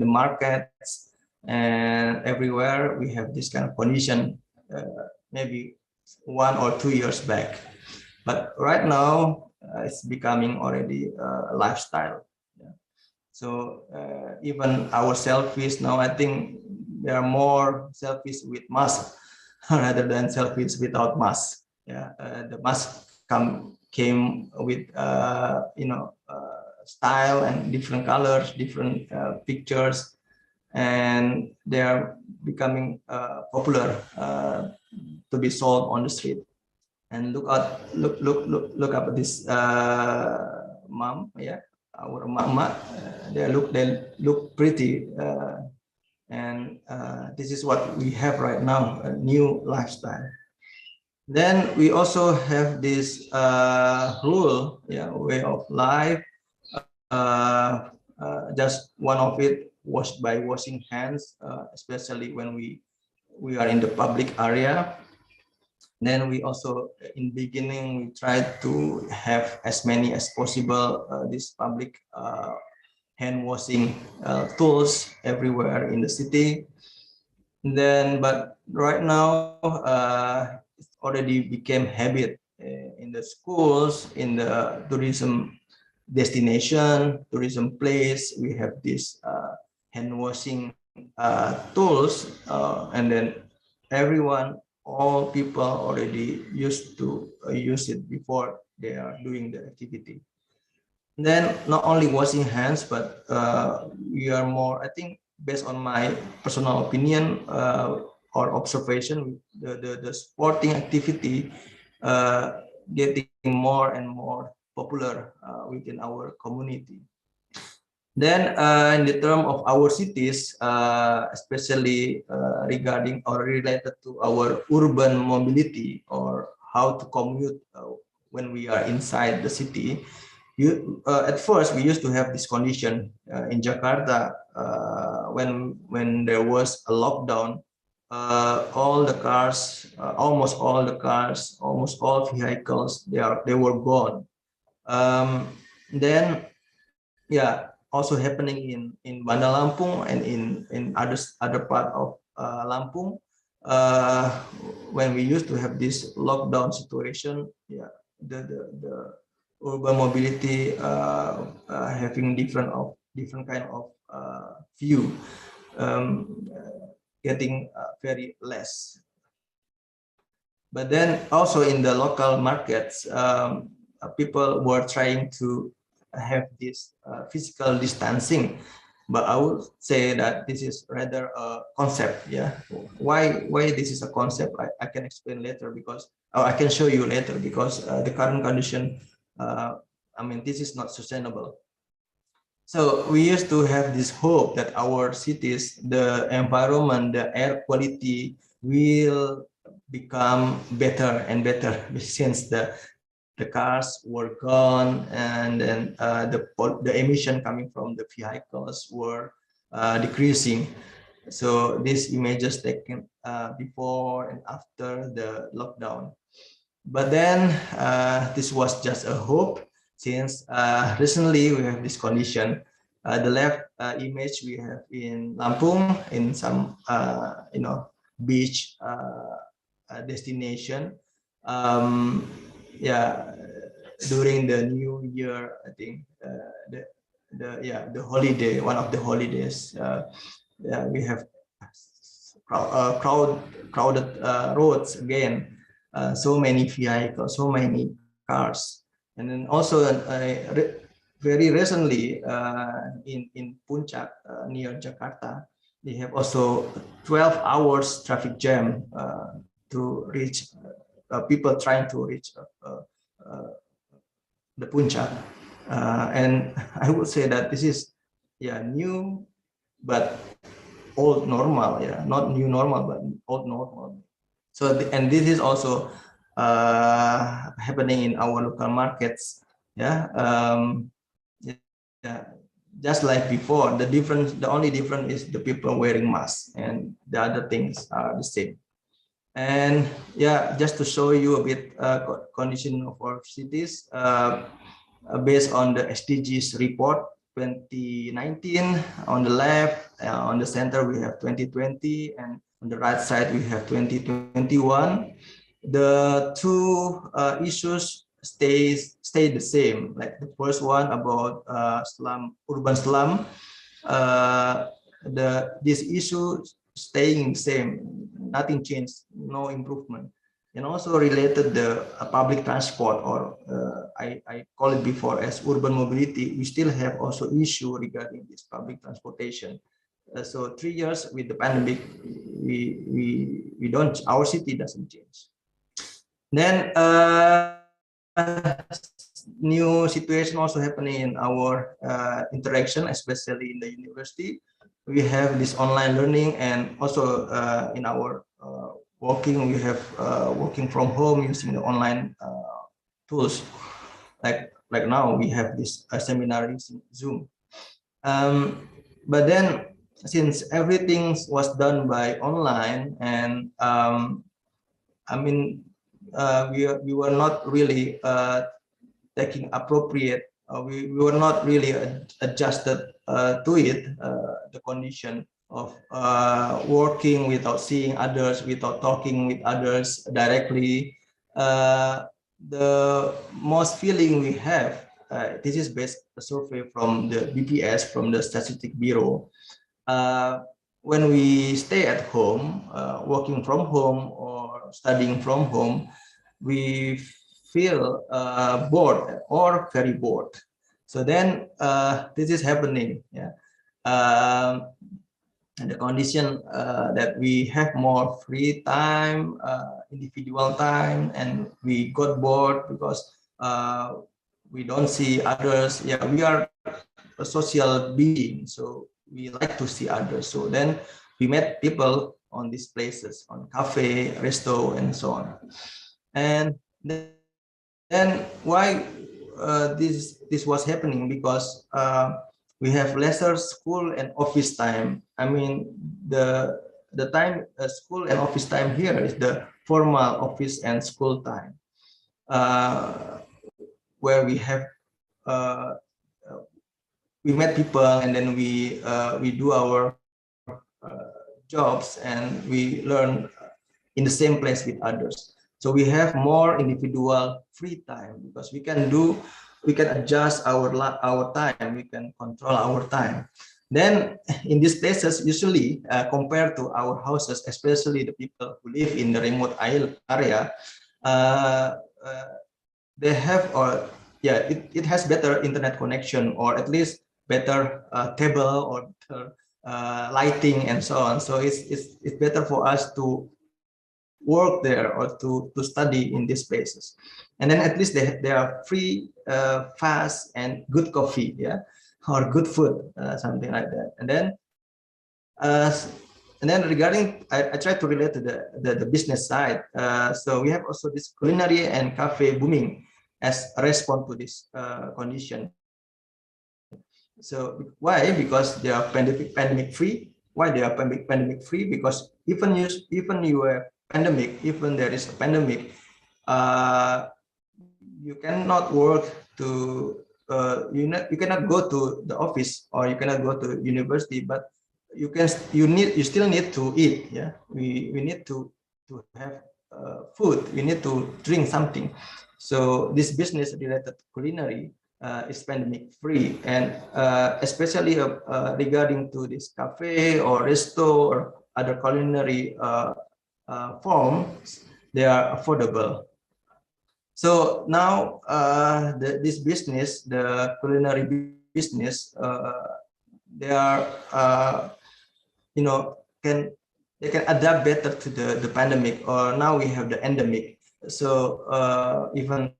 [SPEAKER 8] markets, and everywhere. We have this kind of condition, maybe 1 or 2 years back, but right now it's becoming already a lifestyle. So even our selfies now, I think there are more selfies with mask rather than selfies without mask. Yeah, the mask came with style and different colors, different pictures, and they are becoming popular to be sold on the street. And look up at this mom, yeah, our mama. They look pretty, and this is what we have right now, a new lifestyle. Then we also have this rule, yeah, way of life. Just one of it was by washing hands, especially when we are in the public area. Then we also, in beginning, we tried to have as many as possible this public hand washing tools everywhere in the city. Then, but right now, it already became habit in the schools, in the tourism destination, tourism place. We have this hand washing tools, and then all people already used to use it before they are doing the activity. Then not only washing hands, but we are more, I think, based on my personal opinion or observation, the sporting activity getting more and more popular within our community. Then in the term of our cities, especially regarding or related to our urban mobility or how to commute when we are inside the city, at first we used to have this condition in Jakarta when there was a lockdown. All the cars, almost all the cars, almost all vehicles, they were gone. Then, yeah, also happening in Bandar Lampung and in other part of Lampung. When we used to have this lockdown situation, yeah, the urban mobility having different kind of view, getting very less. But then also in the local markets, people were trying to have this physical distancing, but I would say that this is rather a concept. Yeah, why this is a concept, I can explain later, because I can show you later, because the current condition, I mean, this is not sustainable. So we used to have this hope that our cities, the environment, the air quality will become better and better since the cars were gone, and then the emission coming from the vehicles were decreasing. So these images taken before and after the lockdown. But then this was just a hope, since recently we have this condition. The left image we have in Lampung, in some beach destination. Yeah, during the New Year, I think the holiday, one of the holidays. Yeah, we have crowded roads again. So many vehicles, so many cars, and then also very recently in Puncak near Jakarta, they have also 12 hours traffic jam to reach people trying to reach the Puncak, and I would say that this is new but old normal, not new normal but old normal. So and this is also happening in our local markets. Yeah, just like before. The only difference is the people wearing masks, and the other things are the same. And yeah, just to show you a bit condition of our cities based on the SDGs report 2019. On the left, on the center we have 2020, and on the right side we have 2021. The two issues stay the same. Like the first one about urban slum, this issue staying the same, nothing changed, no improvement. And also related the public transport, or I call it before as urban mobility, we still have also issue regarding this public transportation. So 3 years with the pandemic, we don't, our city doesn't change. Then new situation also happening in our interaction, especially in the university. We have this online learning, and also in our working, we have working from home using the online tools. Like now we have this seminar using Zoom. But then since everything was done by online, and I mean, we were not really taking appropriate, we were not really adjusted to it, the condition of working without seeing others, without talking with others directly. The most feeling we have, this is based on a survey from the BPS, from the Statistic Bureau. When we stay at home, working from home or studying from home, we feel bored or very bored. So then this is happening. Yeah. And the condition that we have more free time, individual time, and we got bored because we don't see others. Yeah, we are a social being, so we like to see others. So then we met people on these places, on cafe, resto, and so on. And then why this was happening? Because we have lesser school and office time. I mean, the time school and office time here is the formal office and school time, where we have we met people, and then we do our jobs, and we learn in the same place with others. So we have more individual free time, because we can adjust our time, we can control our time. Then in these places, usually compared to our houses, especially the people who live in the remote area, they have, or yeah, it has better internet connection, or at least better table, or better lighting, and so on. So it's better for us to work there, or to study in these places. And then at least they are free, fast, and good coffee, yeah, or good food, something like that. And then regarding, I try to relate to the business side. So we have also this culinary and cafe booming as a response to this condition. So why? Because they are pandemic free. Why they are pandemic free? Because even you are pandemic, even there is a pandemic, you cannot work to you cannot go to the office, or you cannot go to university, but you still need to eat. Yeah, we need to have food. We need to drink something. So this business related to culinary is pandemic free, and especially regarding to this cafe or resto or other culinary forms, they are affordable. So now this business, the culinary business, they are they can adapt better to the pandemic, or now we have the endemic. So even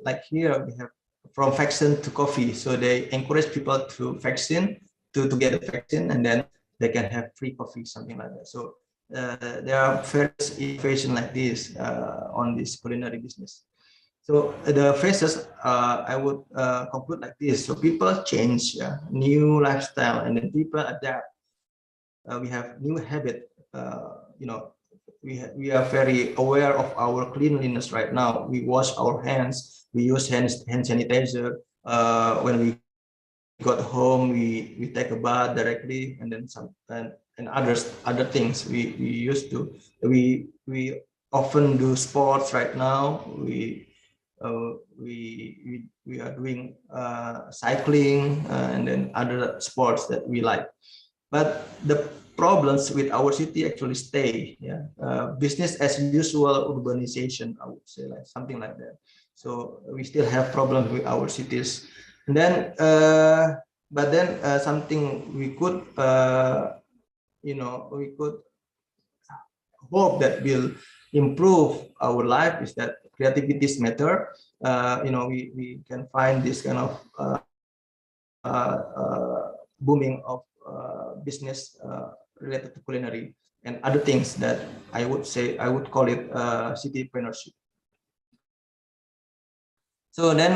[SPEAKER 8] like here we have from vaccine to coffee, so they encourage people to vaccine, to get a vaccine, and then they can have free coffee, something like that. So there are various innovation like this on this culinary business. So the phases, I would conclude like this. So people change, new lifestyle, and then people adapt. We have new habit. We are very aware of our cleanliness right now. We wash our hands. We use hand sanitizer. When we got home, we take a bath directly, and then some and other things we used to. We often do sports right now. We are doing cycling, and then other sports that we like. But the problems with our city actually stay. Yeah, business as usual urbanization, I would say, like something like that. So we still have problems with our cities. And then, but then something we could, we could hope that will improve our life is that creativities matter. We can find this kind of booming of business related to culinary and other things that I would call it citypreneurship. So then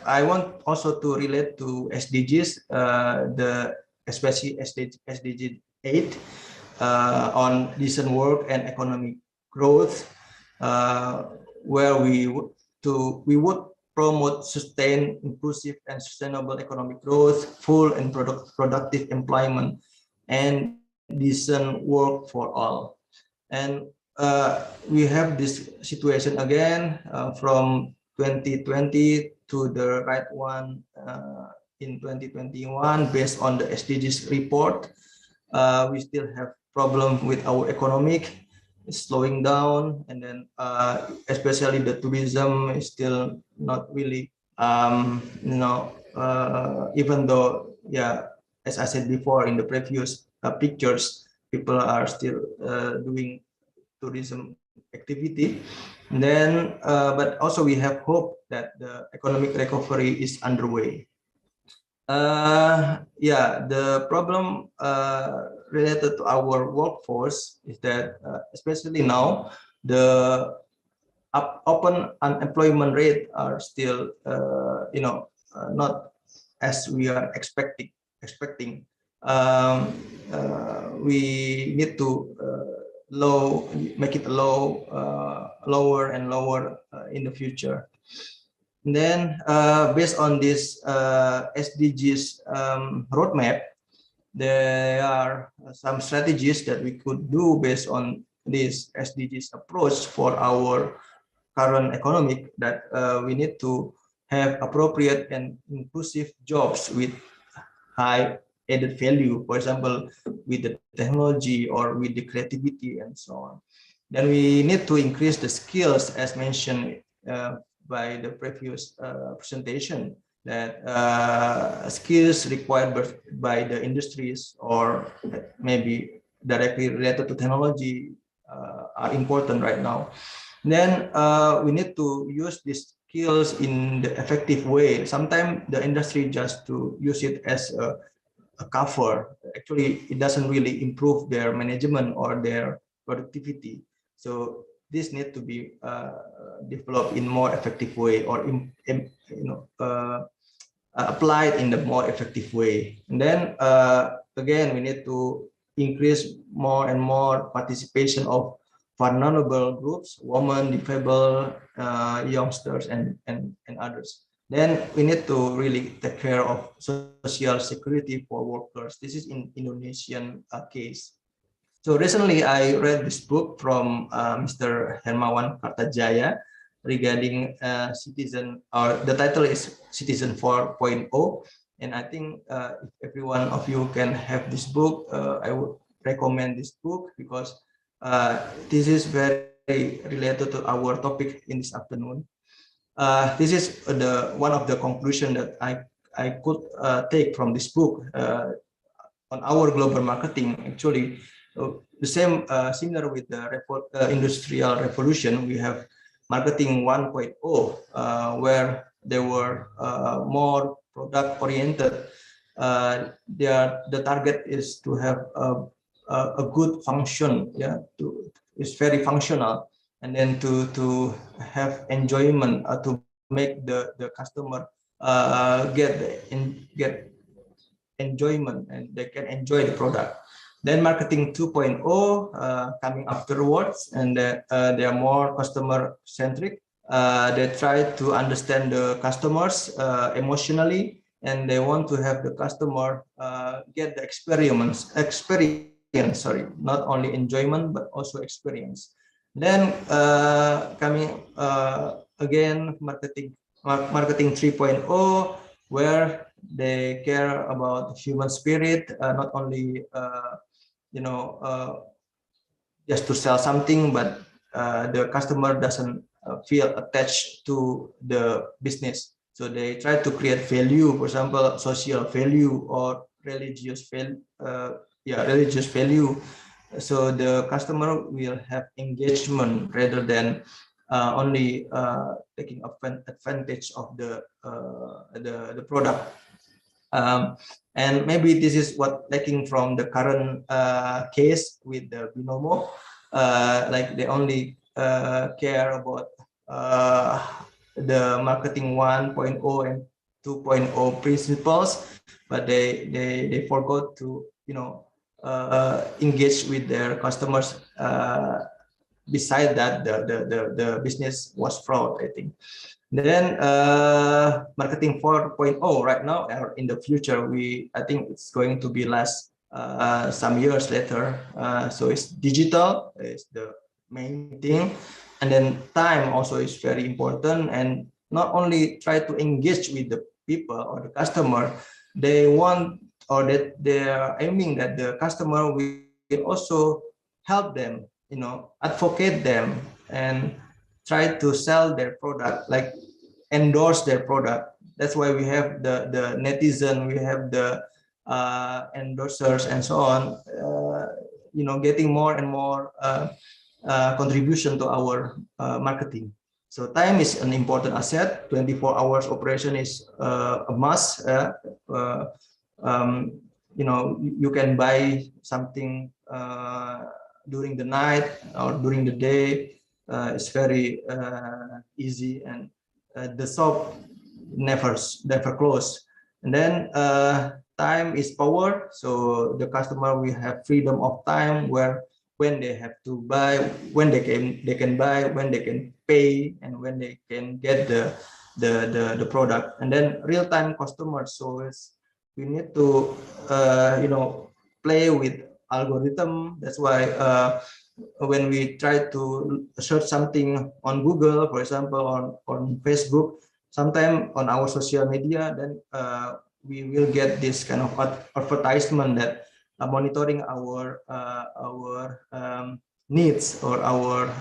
[SPEAKER 8] I want also to relate to SDGs, especially SDG 8 on decent work and economic growth, where we would promote sustained, inclusive, and sustainable economic growth, full and productive employment, and decent work for all. And we have this situation again from 2020 to the right one in 2021, based on the SDGs report. We still have problem with our economic slowing down, and then especially the tourism is still not really even though, yeah, as I said before in the previous pictures, people are still doing tourism activity. And then but also we have hope that the economic recovery is underway. Yeah, the problem related to our workforce is that, especially now, the open unemployment rate are still, not as we are expecting. We need to make it lower and lower in the future. And then, based on this SDGs roadmap, there are some strategies that we could do based on this SDGs approach for our current economic, that we need to have appropriate and inclusive jobs with high added value, for example, with the technology or with the creativity and so on. Then we need to increase the skills, as mentioned by the previous presentation, that skills required by the industries or maybe directly related to technology are important right now. Then we need to use these skills in the effective way. Sometimes the industry just to use it as a cover. Actually, it doesn't really improve their management or their productivity. So this need to be developed in more effective way, or applied in the more effective way. And then again, we need to increase more and more participation of vulnerable groups, women, disabled, youngsters, and others. Then we need to really take care of social security for workers. This is in Indonesian case. So recently I read this book from Mr. Hermawan Kartajaya regarding citizen, or the title is Citizen 4.0. And I think if every one of you can have this book, I would recommend this book, because this is very related to our topic in this afternoon. This is one of the conclusion that I could take from this book on our global marketing. Actually, the same similar with the industrial revolution, we have marketing 1.0, where they were more product oriented. The target is to have a good function, yeah, it's very functional, and then to have enjoyment, to make the customer get enjoyment, and they can enjoy the product. Then marketing 2.0 coming afterwards, and they are more customer centric. They try to understand the customers emotionally, and they want to have the customer get the experience, sorry, not only enjoyment but also experience. Then coming again, marketing 3.0, where they care about human spirit, not only just to sell something, but the customer doesn't feel attached to the business. So they try to create value, for example, social value or religious value. Religious value. So the customer will have engagement rather than only taking advantage of the product. And maybe this is what lacking from the current case with the Binomo. Like they only care about the marketing 1.0 and 2.0 principles, but they forgot to engage with their customers. Beside that, the business was fraud, I think. Then marketing 4.0 right now, or in the future, I think it's going to be last some years later. So it's digital is the main thing, and then time also is very important. And not only try to engage with the people or the customer, they want, or that they are aiming that the customer will also help them, advocate them, and try to sell their product, like endorse their product. That's why we have the netizen, we have the endorsers and so on, getting more and more contribution to our marketing. So time is an important asset. 24 hours operation is a must. You know, you can buy something during the night or during the day. It's very easy, and the shop never close. And then time is power. So the customer will have freedom of time where when they have to buy, when they can buy, when they can pay, and when they can get the product. And then real-time customers. So we need to you know, play with algorithm. That's why when we try to search something on Google, for example, on Facebook, sometimes on our social media, then we will get this kind of advertisement that monitoring our needs or our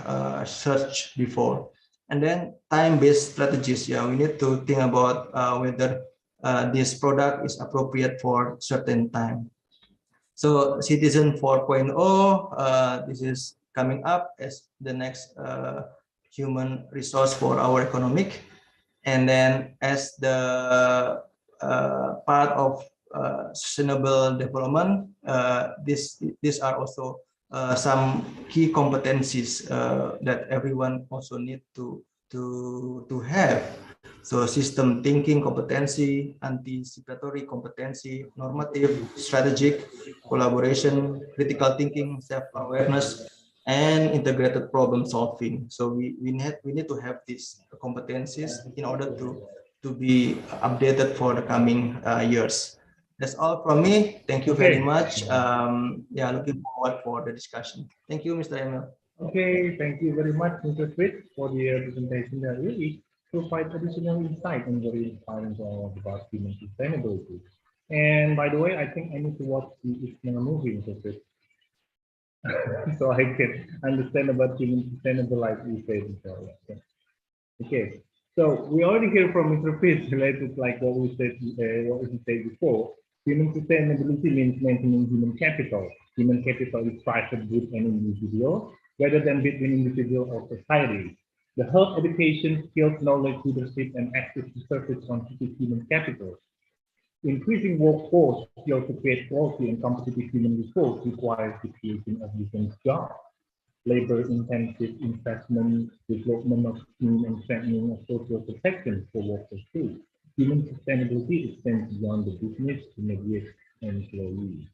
[SPEAKER 8] search before. And then time-based strategies. Yeah, we need to think about whether this product is appropriate for certain time. So Citizen 4.0, this is coming up as the next human resource for our economic. And then as the part of sustainable development, these are also some key competencies that everyone also need to have. So system thinking competency, anticipatory competency, normative, strategic, collaboration, critical thinking, self-awareness, and integrated problem solving. So we need to have these competencies in order to be updated for the coming years. That's all from me. Thank you very much. Yeah, looking forward for the discussion. Thank you, Mr. Emil.
[SPEAKER 4] Okay, thank you very much, Mr. Fritz, for the presentation that really provide additional insight and very inspiring about human sustainability. And by the way, I think I need to watch the Ismail movie, Mr. Fritz, so I can understand about human sustainable like you said. Okay, so we already hear from Mr. Fritz related like what we said before. Human sustainability means maintaining human capital. Human capital is private good and individual, rather than between individual or society. The health, education, skills, knowledge, leadership, and access to service constitute human capital. Increasing workforce skills to create quality and competitive human resource requires the creation of different jobs. Labor-intensive investment, development of scheme, and strengthening of social protection for workers too. Human sustainability extends beyond the business, immediate employees.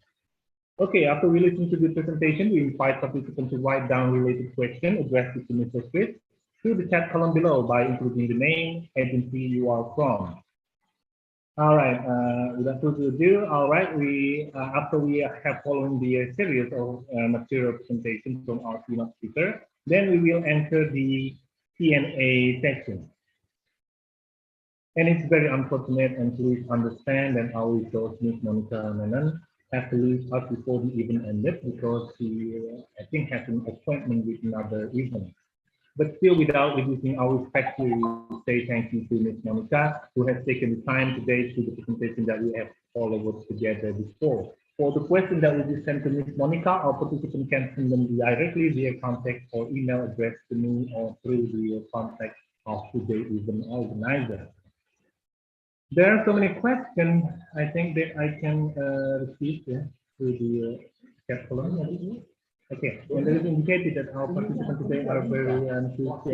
[SPEAKER 4] Okay, after we listen to the presentation, we invite participants to write down related questions addressed to Mr. Fritz through the chat column below by including the name, agency you are from. All right, without further ado, all right, after we have following the series of material presentation from our keynote speaker, then we will enter the Q&A section. And it's very unfortunate, and please understand that our resource Ms. Monica Menon has to leave us before the event ended because she, I think, has an appointment with another event. But still, without reducing our respect, we say thank you to Ms. Monica, who has taken the time today to the presentation that we have followed together before. For the question that will be sent to Ms. Monica, our participant can send them directly via contact or email address to me or through the contact of today's event organizer. There are so many questions, I think, that I can receive through the chat column. Okay, and it is indicated that our participants today are very enthusiastic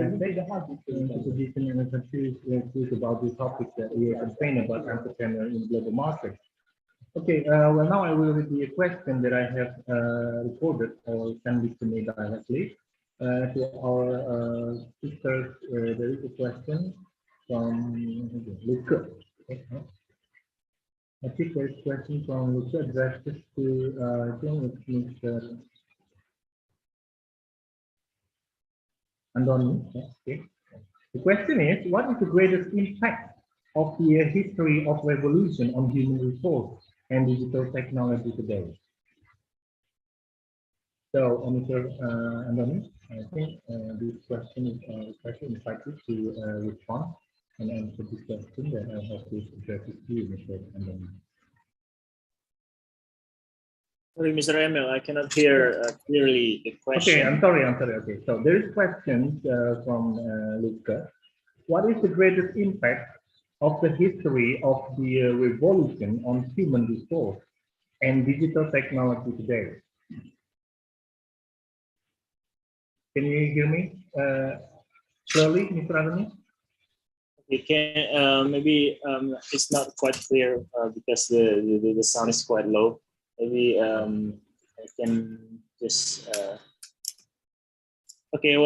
[SPEAKER 4] in the position and confused about the topic that we are complaining about entrepreneur in global market. Okay, well now I will read the question that I have recorded or send it to me directly. To our sisters, there is a question from Luca. I think there is a question from Luca addressed to I think it's Mr. Andoni. Okay. The question is, what is the greatest impact of the history of revolution on human resource and digital technology today? So, Mr. Andoni, I think this question is especially invited to respond and answer this question that I have to address to you, Mr. Andoni.
[SPEAKER 2] Sorry, Mr. Emil, I cannot hear clearly the question.
[SPEAKER 4] Okay, I'm sorry. Okay, so there is questions from Luca. what is the greatest impact of the history of the revolution on human resource and digital technology today? Can you hear me clearly, Mr. Anthony?
[SPEAKER 2] We can maybe it's not quite clear because the sound is quite low. Maybe I can just okay.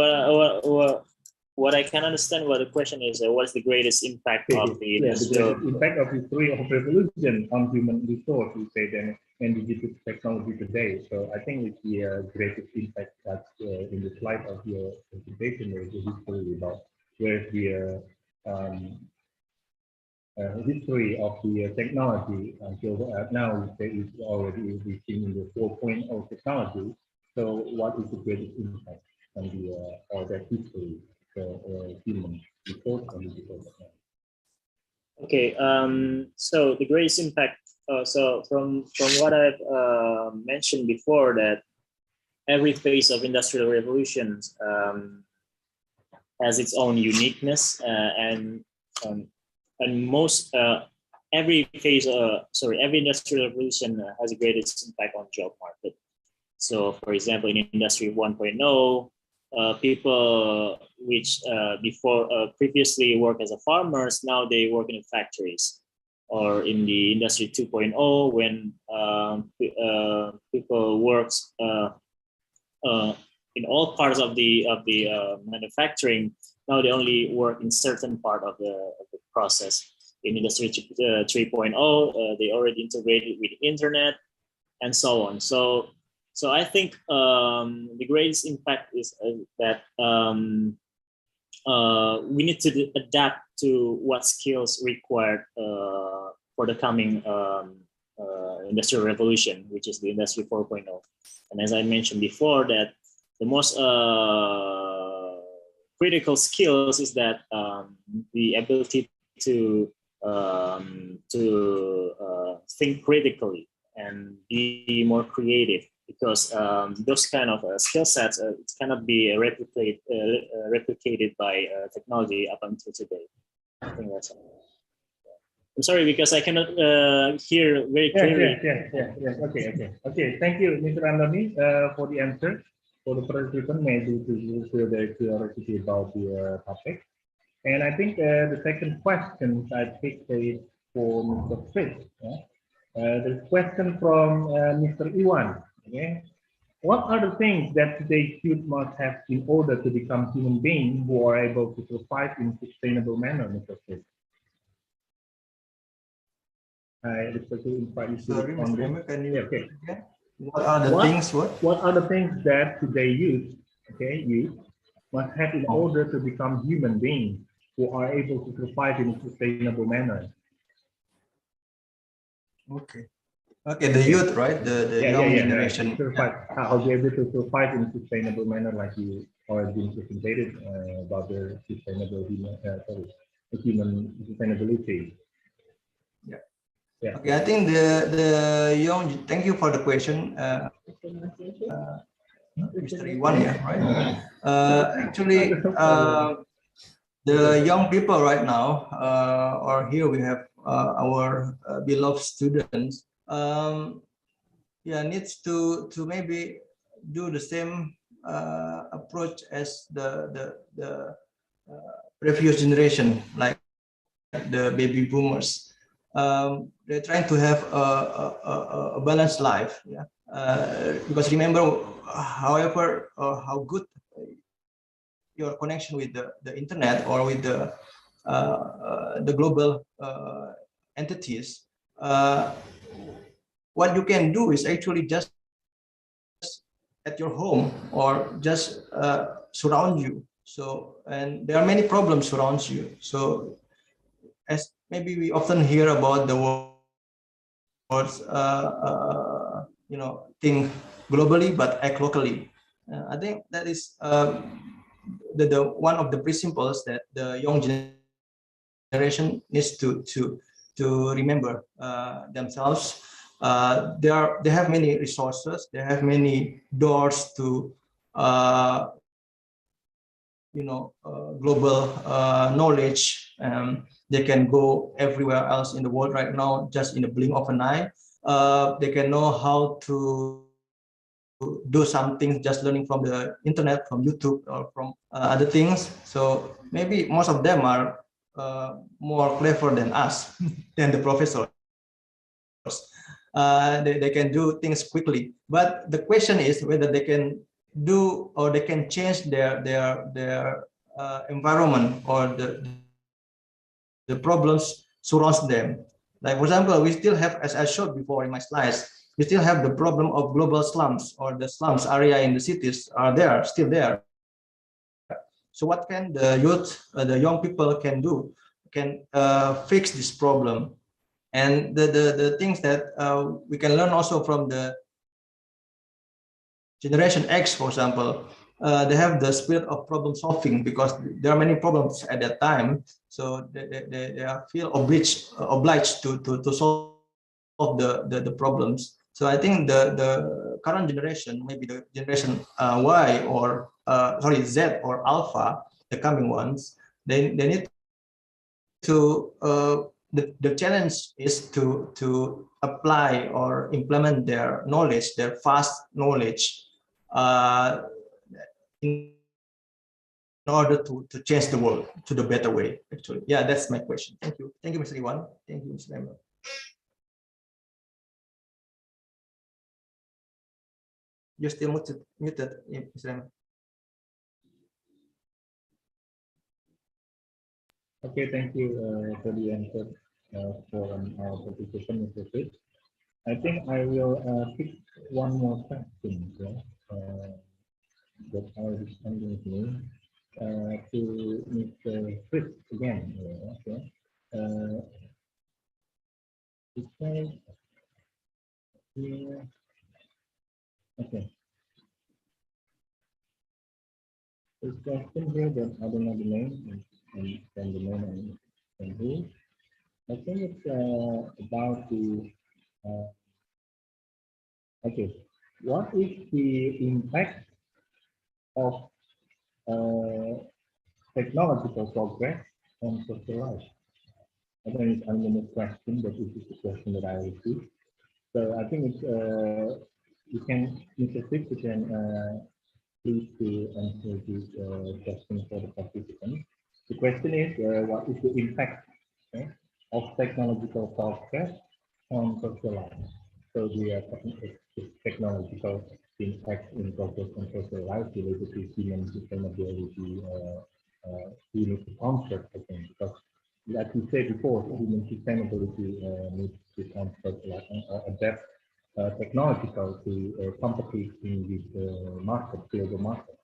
[SPEAKER 2] What I can understand what the question is, what's the greatest impact of the industrial?
[SPEAKER 4] The impact of history of revolution on human resource, we say, then, and digital technology today. So I think it's the greatest impact that in the slide of your presentation, there is a history about where the history of the technology until now we say it's already reaching in the 4.0 technology. So what is the greatest impact on the or that history for human resource and digital technology?
[SPEAKER 2] Okay, so the greatest impact. So from what I've mentioned before, that every phase of industrial revolutions has its own uniqueness, and most every phase, every industrial revolution has the greatest impact on job market. So, for example, in Industry 1.0. People which before previously worked as a farmers, now they work in factories. Or in the Industry 2.0, when people works in all parts of the manufacturing, now they only work in certain part of the process. In Industry 3.0, they already integrated with the internet and so on. So I think the greatest impact is that we need to adapt to what skills required for the coming industrial revolution, which is the Industry 4.0. And as I mentioned before, that the most critical skills is that the ability to think critically and be more creative. Because those kind of skill sets cannot be replicated by technology up until today. I think that's all. I'm sorry because I cannot hear very clearly.
[SPEAKER 4] Yes. Okay. Thank you, Mr. Andoni, for the answer. For the participant, maybe to feel the curiosity about the topic. And I think the second question I picked is for Mr. Fritz. The question from Mr. Iwan. Okay. What are the things that today's youth must have in order to become human beings who are able to survive in a sustainable manner, Mr. Fritz? I especially invite you to respond.
[SPEAKER 8] Can you
[SPEAKER 4] okay.
[SPEAKER 8] What are the things?
[SPEAKER 4] What are the things that today youth must have in order to become human beings who are able to survive in a sustainable manner?
[SPEAKER 8] Okay, the youth, right? The young generation.
[SPEAKER 4] How they able to survive in a sustainable manner, like you already been presented about the sustainable human sustainability. Yeah.
[SPEAKER 8] Okay, I think the young. Thank you for the question, Mr. Iwan. Yeah, right. Actually, the young people right now, or here we have our beloved students. Needs to maybe do the same approach as the previous generation, like the baby boomers. They're trying to have a balanced life. Because remember, however, how good your connection with the internet or with the global entities. What you can do is actually just at your home or just surround you. So, and there are many problems surrounds you. So, as maybe we often hear about the words, think globally but act locally. I think that is the one of the principles that the young generation needs to remember themselves. They have many resources. They have many doors to global knowledge. They can go everywhere else in the world right now, just in the blink of an eye. They can know how to do something just learning from the internet, from YouTube, or from other things. So maybe most of them are more clever than us, than the professors. They can do things quickly, but the question is whether they can do, or they can change their environment, or the problems surrounds them. Like, for example, we still have, as I showed before in my slides, we still have the problem of global slums, or the slums area in the cities are still there. So what can the youth, the young people can do, can fix this problem? And the things that we can learn also from the Generation X, for example, they have the spirit of problem solving, because there are many problems at that time. So they feel obliged to solve the problems. So I think the current generation, maybe the generation Y, or Z or Alpha, the coming ones, they need to the challenge is to apply or implement their knowledge, their vast knowledge, in order to change the world to the better way. Actually, yeah, that's my question. Thank you, Mr. Iwan. Thank you, Mr. Emil. You're still muted, Mr. Emil.
[SPEAKER 4] Okay, thank you for the answer from our participant, Mr. Fitz. I think I will pick one more question that I will be sending here to Mr. Fritz again. Okay. It says here, okay. This question here that I don't know the name and the name and who. I think it's about the okay. What is the impact of technological progress on social life? I think it's unlimited question, but this is the question that I received. So I think it's you can, Mr. Fitz, you can please to answer this question for the participants. The question is, what is the impact of technological progress on social life? So we are talking technological impact in progress on social life related to human sustainability. We need to concept, I think, because like we said before, human sustainability needs to concept or adapt technological to competing with the market, global market.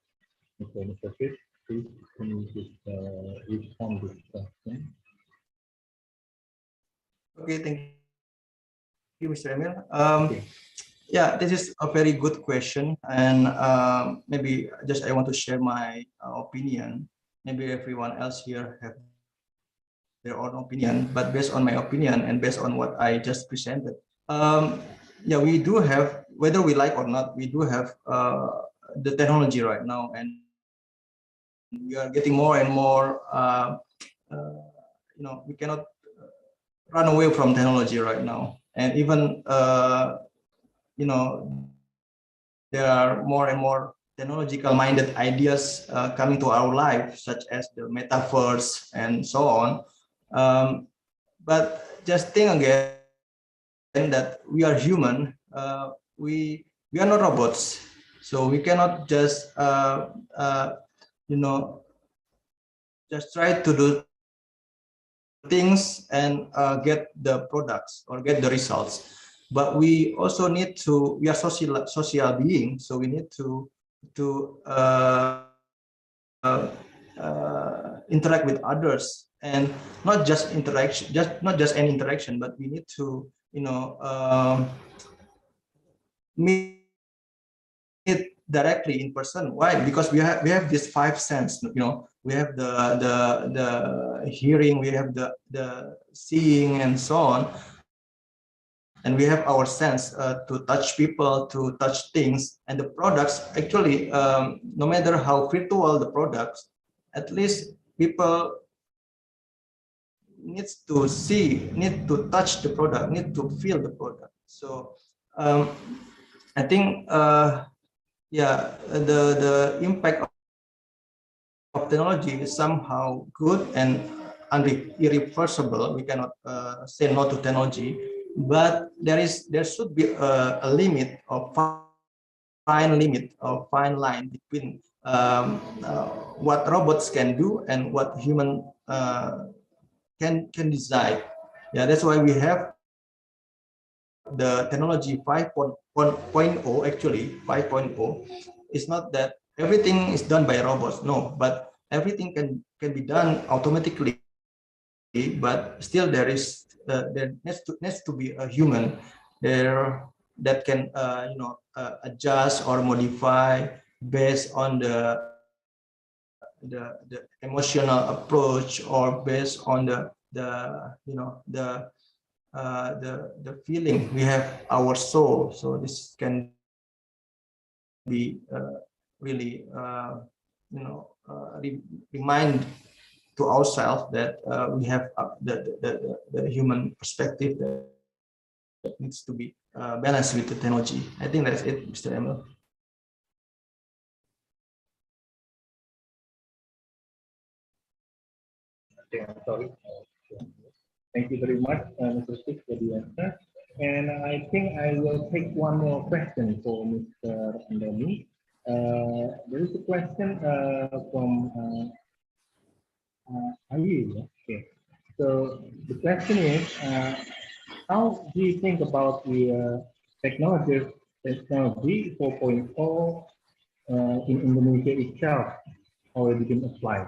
[SPEAKER 4] Okay, Mr. Fitz, please can you just respond to this question?
[SPEAKER 8] Okay, thank you, Mr. Emil. Yeah, this is a very good question, and maybe just I want to share my opinion. Maybe everyone else here have their own opinion, but based on my opinion and based on what I just presented, yeah, we do have, whether we like or not, we do have the technology right now, and we are getting more and more. We cannot run away from technology right now, and even there are more and more technological-minded ideas coming to our life, such as the metaverse and so on. But just think again that we are human. We are not robots, so we cannot just just try to do things and get the products or get the results. But we also need to. We are social beings, so we need to interact with others, and not just interaction, not just any interaction, but we need to meet directly in person. Why? Because we have these five senses. We have the hearing, we have the seeing, and so on. And we have our sense to touch people, to touch things, and the products. Actually, no matter how virtual the products, at least people need to see, need to touch the product, need to feel the product. So I think yeah, the impact of technology is somehow good and irreversible. We cannot say no to technology, but there should be a limit of fine line between what robots can do and what human can design. Yeah, that's why we have the technology 5.0. Actually 5.0 is not that everything is done by robots, no, but everything can be done automatically, but still there needs to be a human there that can adjust or modify based on the emotional approach, or based on the feeling we have, our soul. So this can be really remind to ourselves that we have the human perspective that needs to be balanced with the technology. I think that's it, Mr. Emil.
[SPEAKER 4] Okay, I'm sorry. Thank you very much, Mr. Sik, for the answer. And I think I will take one more question for Mr. Andoni. There is a question from Ayu. Okay. So the question is, how do you think about the technology 4.0 in Indonesia itself already been applied?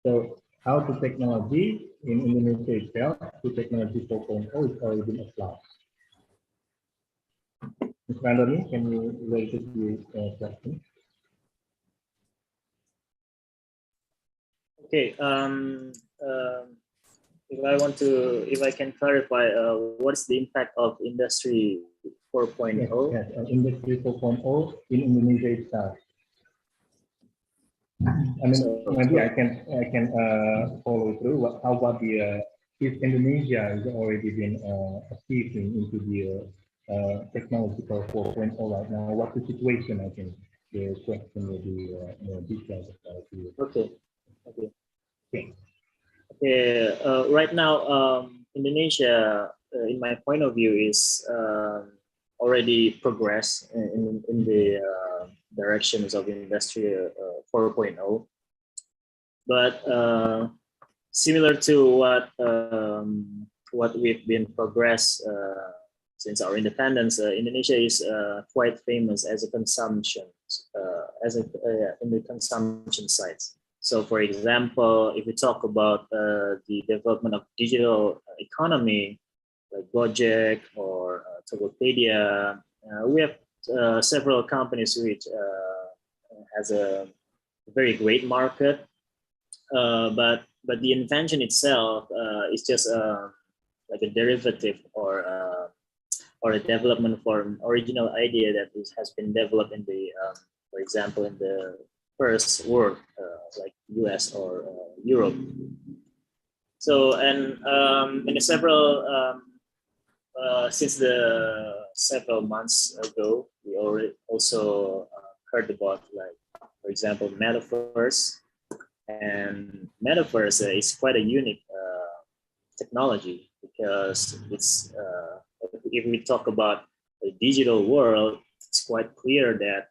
[SPEAKER 4] So how the technology in Indonesia itself to technology 4.0 is already been applied? Mr. Andoni, can you raise the question?
[SPEAKER 2] Okay. If I can clarify, what's the impact of Industry 4.0?
[SPEAKER 4] Yes, Industry 4.0 in Indonesia itself. I mean, maybe I can follow through. How about the if Indonesia has already been achieving into the technological 4.0 right now? What's the situation? I think the question will be more detailed.
[SPEAKER 2] Okay. Right now, Indonesia, in my point of view, is already progressed in the directions of Industry 4.0. But similar to what we've been progressed since our independence, Indonesia is quite famous as a consumption, in the consumption sites. So, for example, if we talk about the development of digital economy, like Gojek or Tokopedia, we have several companies which has a very great market, but the invention itself is just like a derivative or a development for an original idea that has been developed in the, for example, in the first world, like US or Europe. So, and in the several since the several months ago, we already also heard about, like, for example, metaverse. And metaverse is quite a unique technology, because it's if we talk about the digital world, it's quite clear that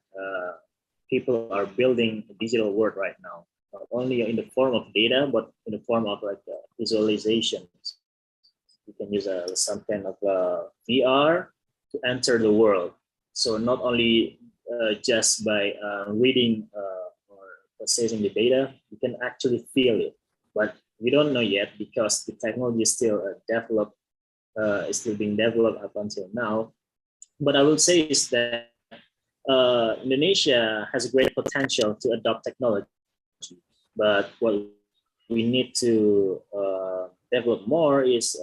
[SPEAKER 2] people are building a digital world right now, not only in the form of data, but in the form of like visualizations. You can use some kind of VR to enter the world. So not only just by reading or processing the data, you can actually feel it. But we don't know yet, because the technology is still is still being developed up until now. But I will say is that Indonesia has a great potential to adopt technology, but what we need to develop more is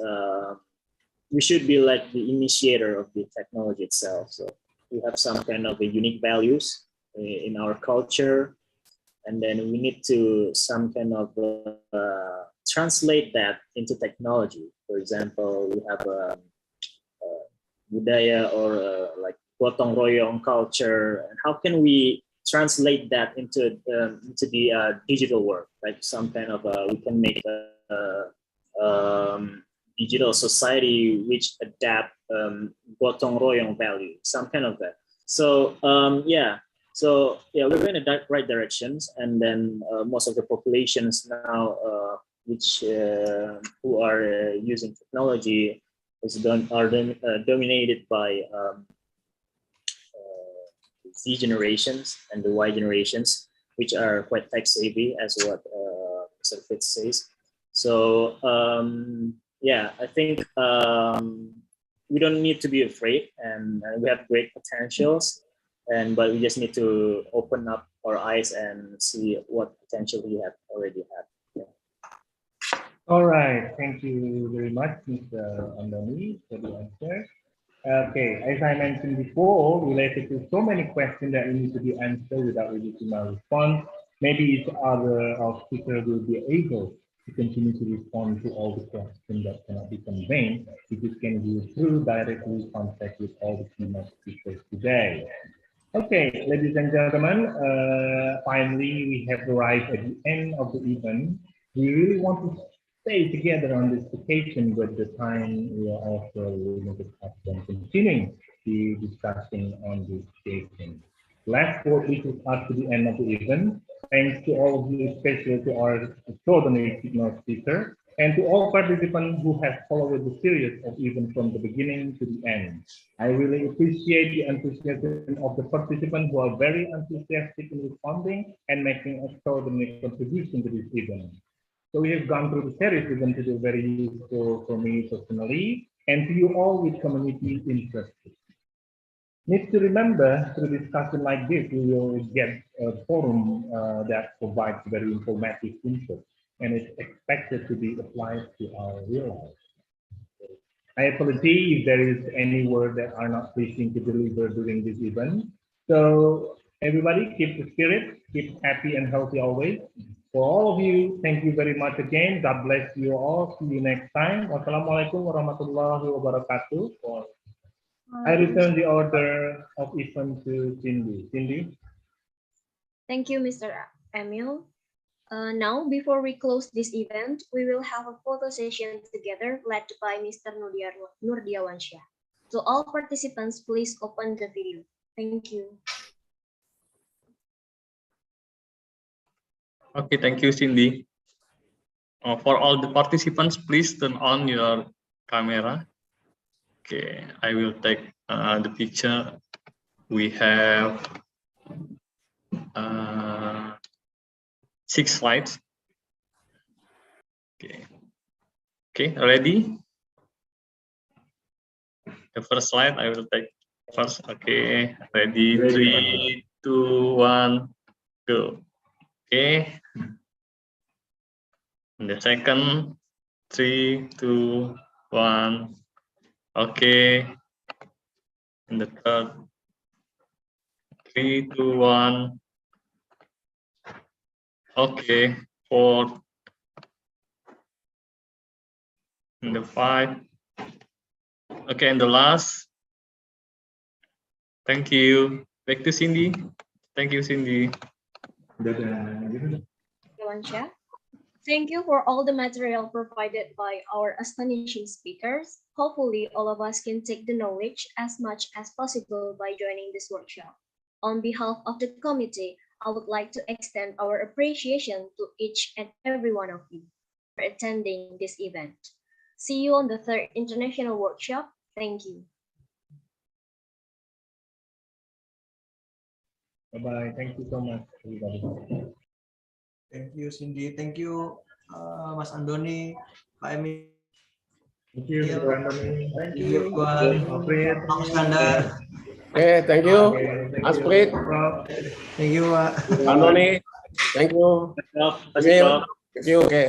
[SPEAKER 2] we should be like the initiator of the technology itself. So we have some kind of a unique values in our culture, and then we need to some kind of translate that into technology. For example, we have a budaya or like gotong royong culture, and how can we translate that into the digital world? Like some kind of we can make a digital society which adapt gotong royong value, some kind of that. So yeah, we're going in the right directions, and then most of the populations now which who are using technology are dominated by Z generations and the Y generations, which are quite tech savvy, as what Mr. Fitz says. So yeah, I think we don't need to be afraid, and we have great potentials, but we just need to open up our eyes and see what potential we have already have. Yeah.
[SPEAKER 4] All right, thank you very much, Mr. Andoni, for the answer. Okay, as I mentioned before, related to so many questions that need to be answered without releasing my response, maybe each other our speaker will be able to continue to respond to all the questions that cannot be conveyed, if it can be through directly contact with all the keynote speakers today. Okay, ladies and gentlemen, finally we have arrived at the end of the event. We really want to stay together on this occasion, but the time we are also limited and continuing the discussion on this occasion. Let's work with us to the end of the event. Thanks to all of you, especially to our extraordinary keynote speaker, and to all participants who have followed the series of events from the beginning to the end. I really appreciate the enthusiasm of the participants who are very enthusiastic in responding and making extraordinary contribution to this event. So we have gone through the series event to be very useful for me personally and to you all with community interest. Need to remember through discussion like this, we will get a forum that provides very informative input and it's expected to be applied to our real life. I apologize if there is any word that are not pleasing to deliver during this event. So everybody keep the spirit, keep happy and healthy always. For all of you, thank you very much again. God bless you all. See you next time. Wassalamualaikum warahmatullahi wabarakatuh. I return the order of event to Cindy. Cindy.
[SPEAKER 6] Thank you, Mr. Emil. Now, before we close this event, we will have a photo session together led by Mr. Nurdiawansyah. So all participants, please open the video. Thank you.
[SPEAKER 3] Okay, thank you, Cindy. For all the participants, please turn on your camera. Okay, I will take the picture. We have 6 slides. Okay, ready? The first slide I will take first. Okay, ready? 3, 2, 1, go. Okay. And the second, 3, 2, 1. Okay. And the third, 3, 2, 1. Okay. 4. And the 5. Okay, and the last. Thank you. Back to Cindy. Thank you, Cindy.
[SPEAKER 6] Thank you for all the material provided by our astonishing speakers. Hopefully, all of us can take the knowledge as much as possible by joining this workshop. On behalf of the committee, I would like to extend our appreciation to each and every one of you for attending this event. See you on the 3rd International Workshop. Thank you.
[SPEAKER 4] Bye-bye. Thank you so much, everybody.
[SPEAKER 8] Thank you, Cindy. Thank you, Mas Andoni, Pak Emil.
[SPEAKER 4] Thank you, Mr. Andoni.
[SPEAKER 8] Thank you, Mas Kandar.
[SPEAKER 5] Okay, thank you. Mas Prit.
[SPEAKER 8] Thank you, Pak.
[SPEAKER 5] Andoni. Thank you.
[SPEAKER 2] Terima kasih, Prof.
[SPEAKER 5] Thank you. Okay.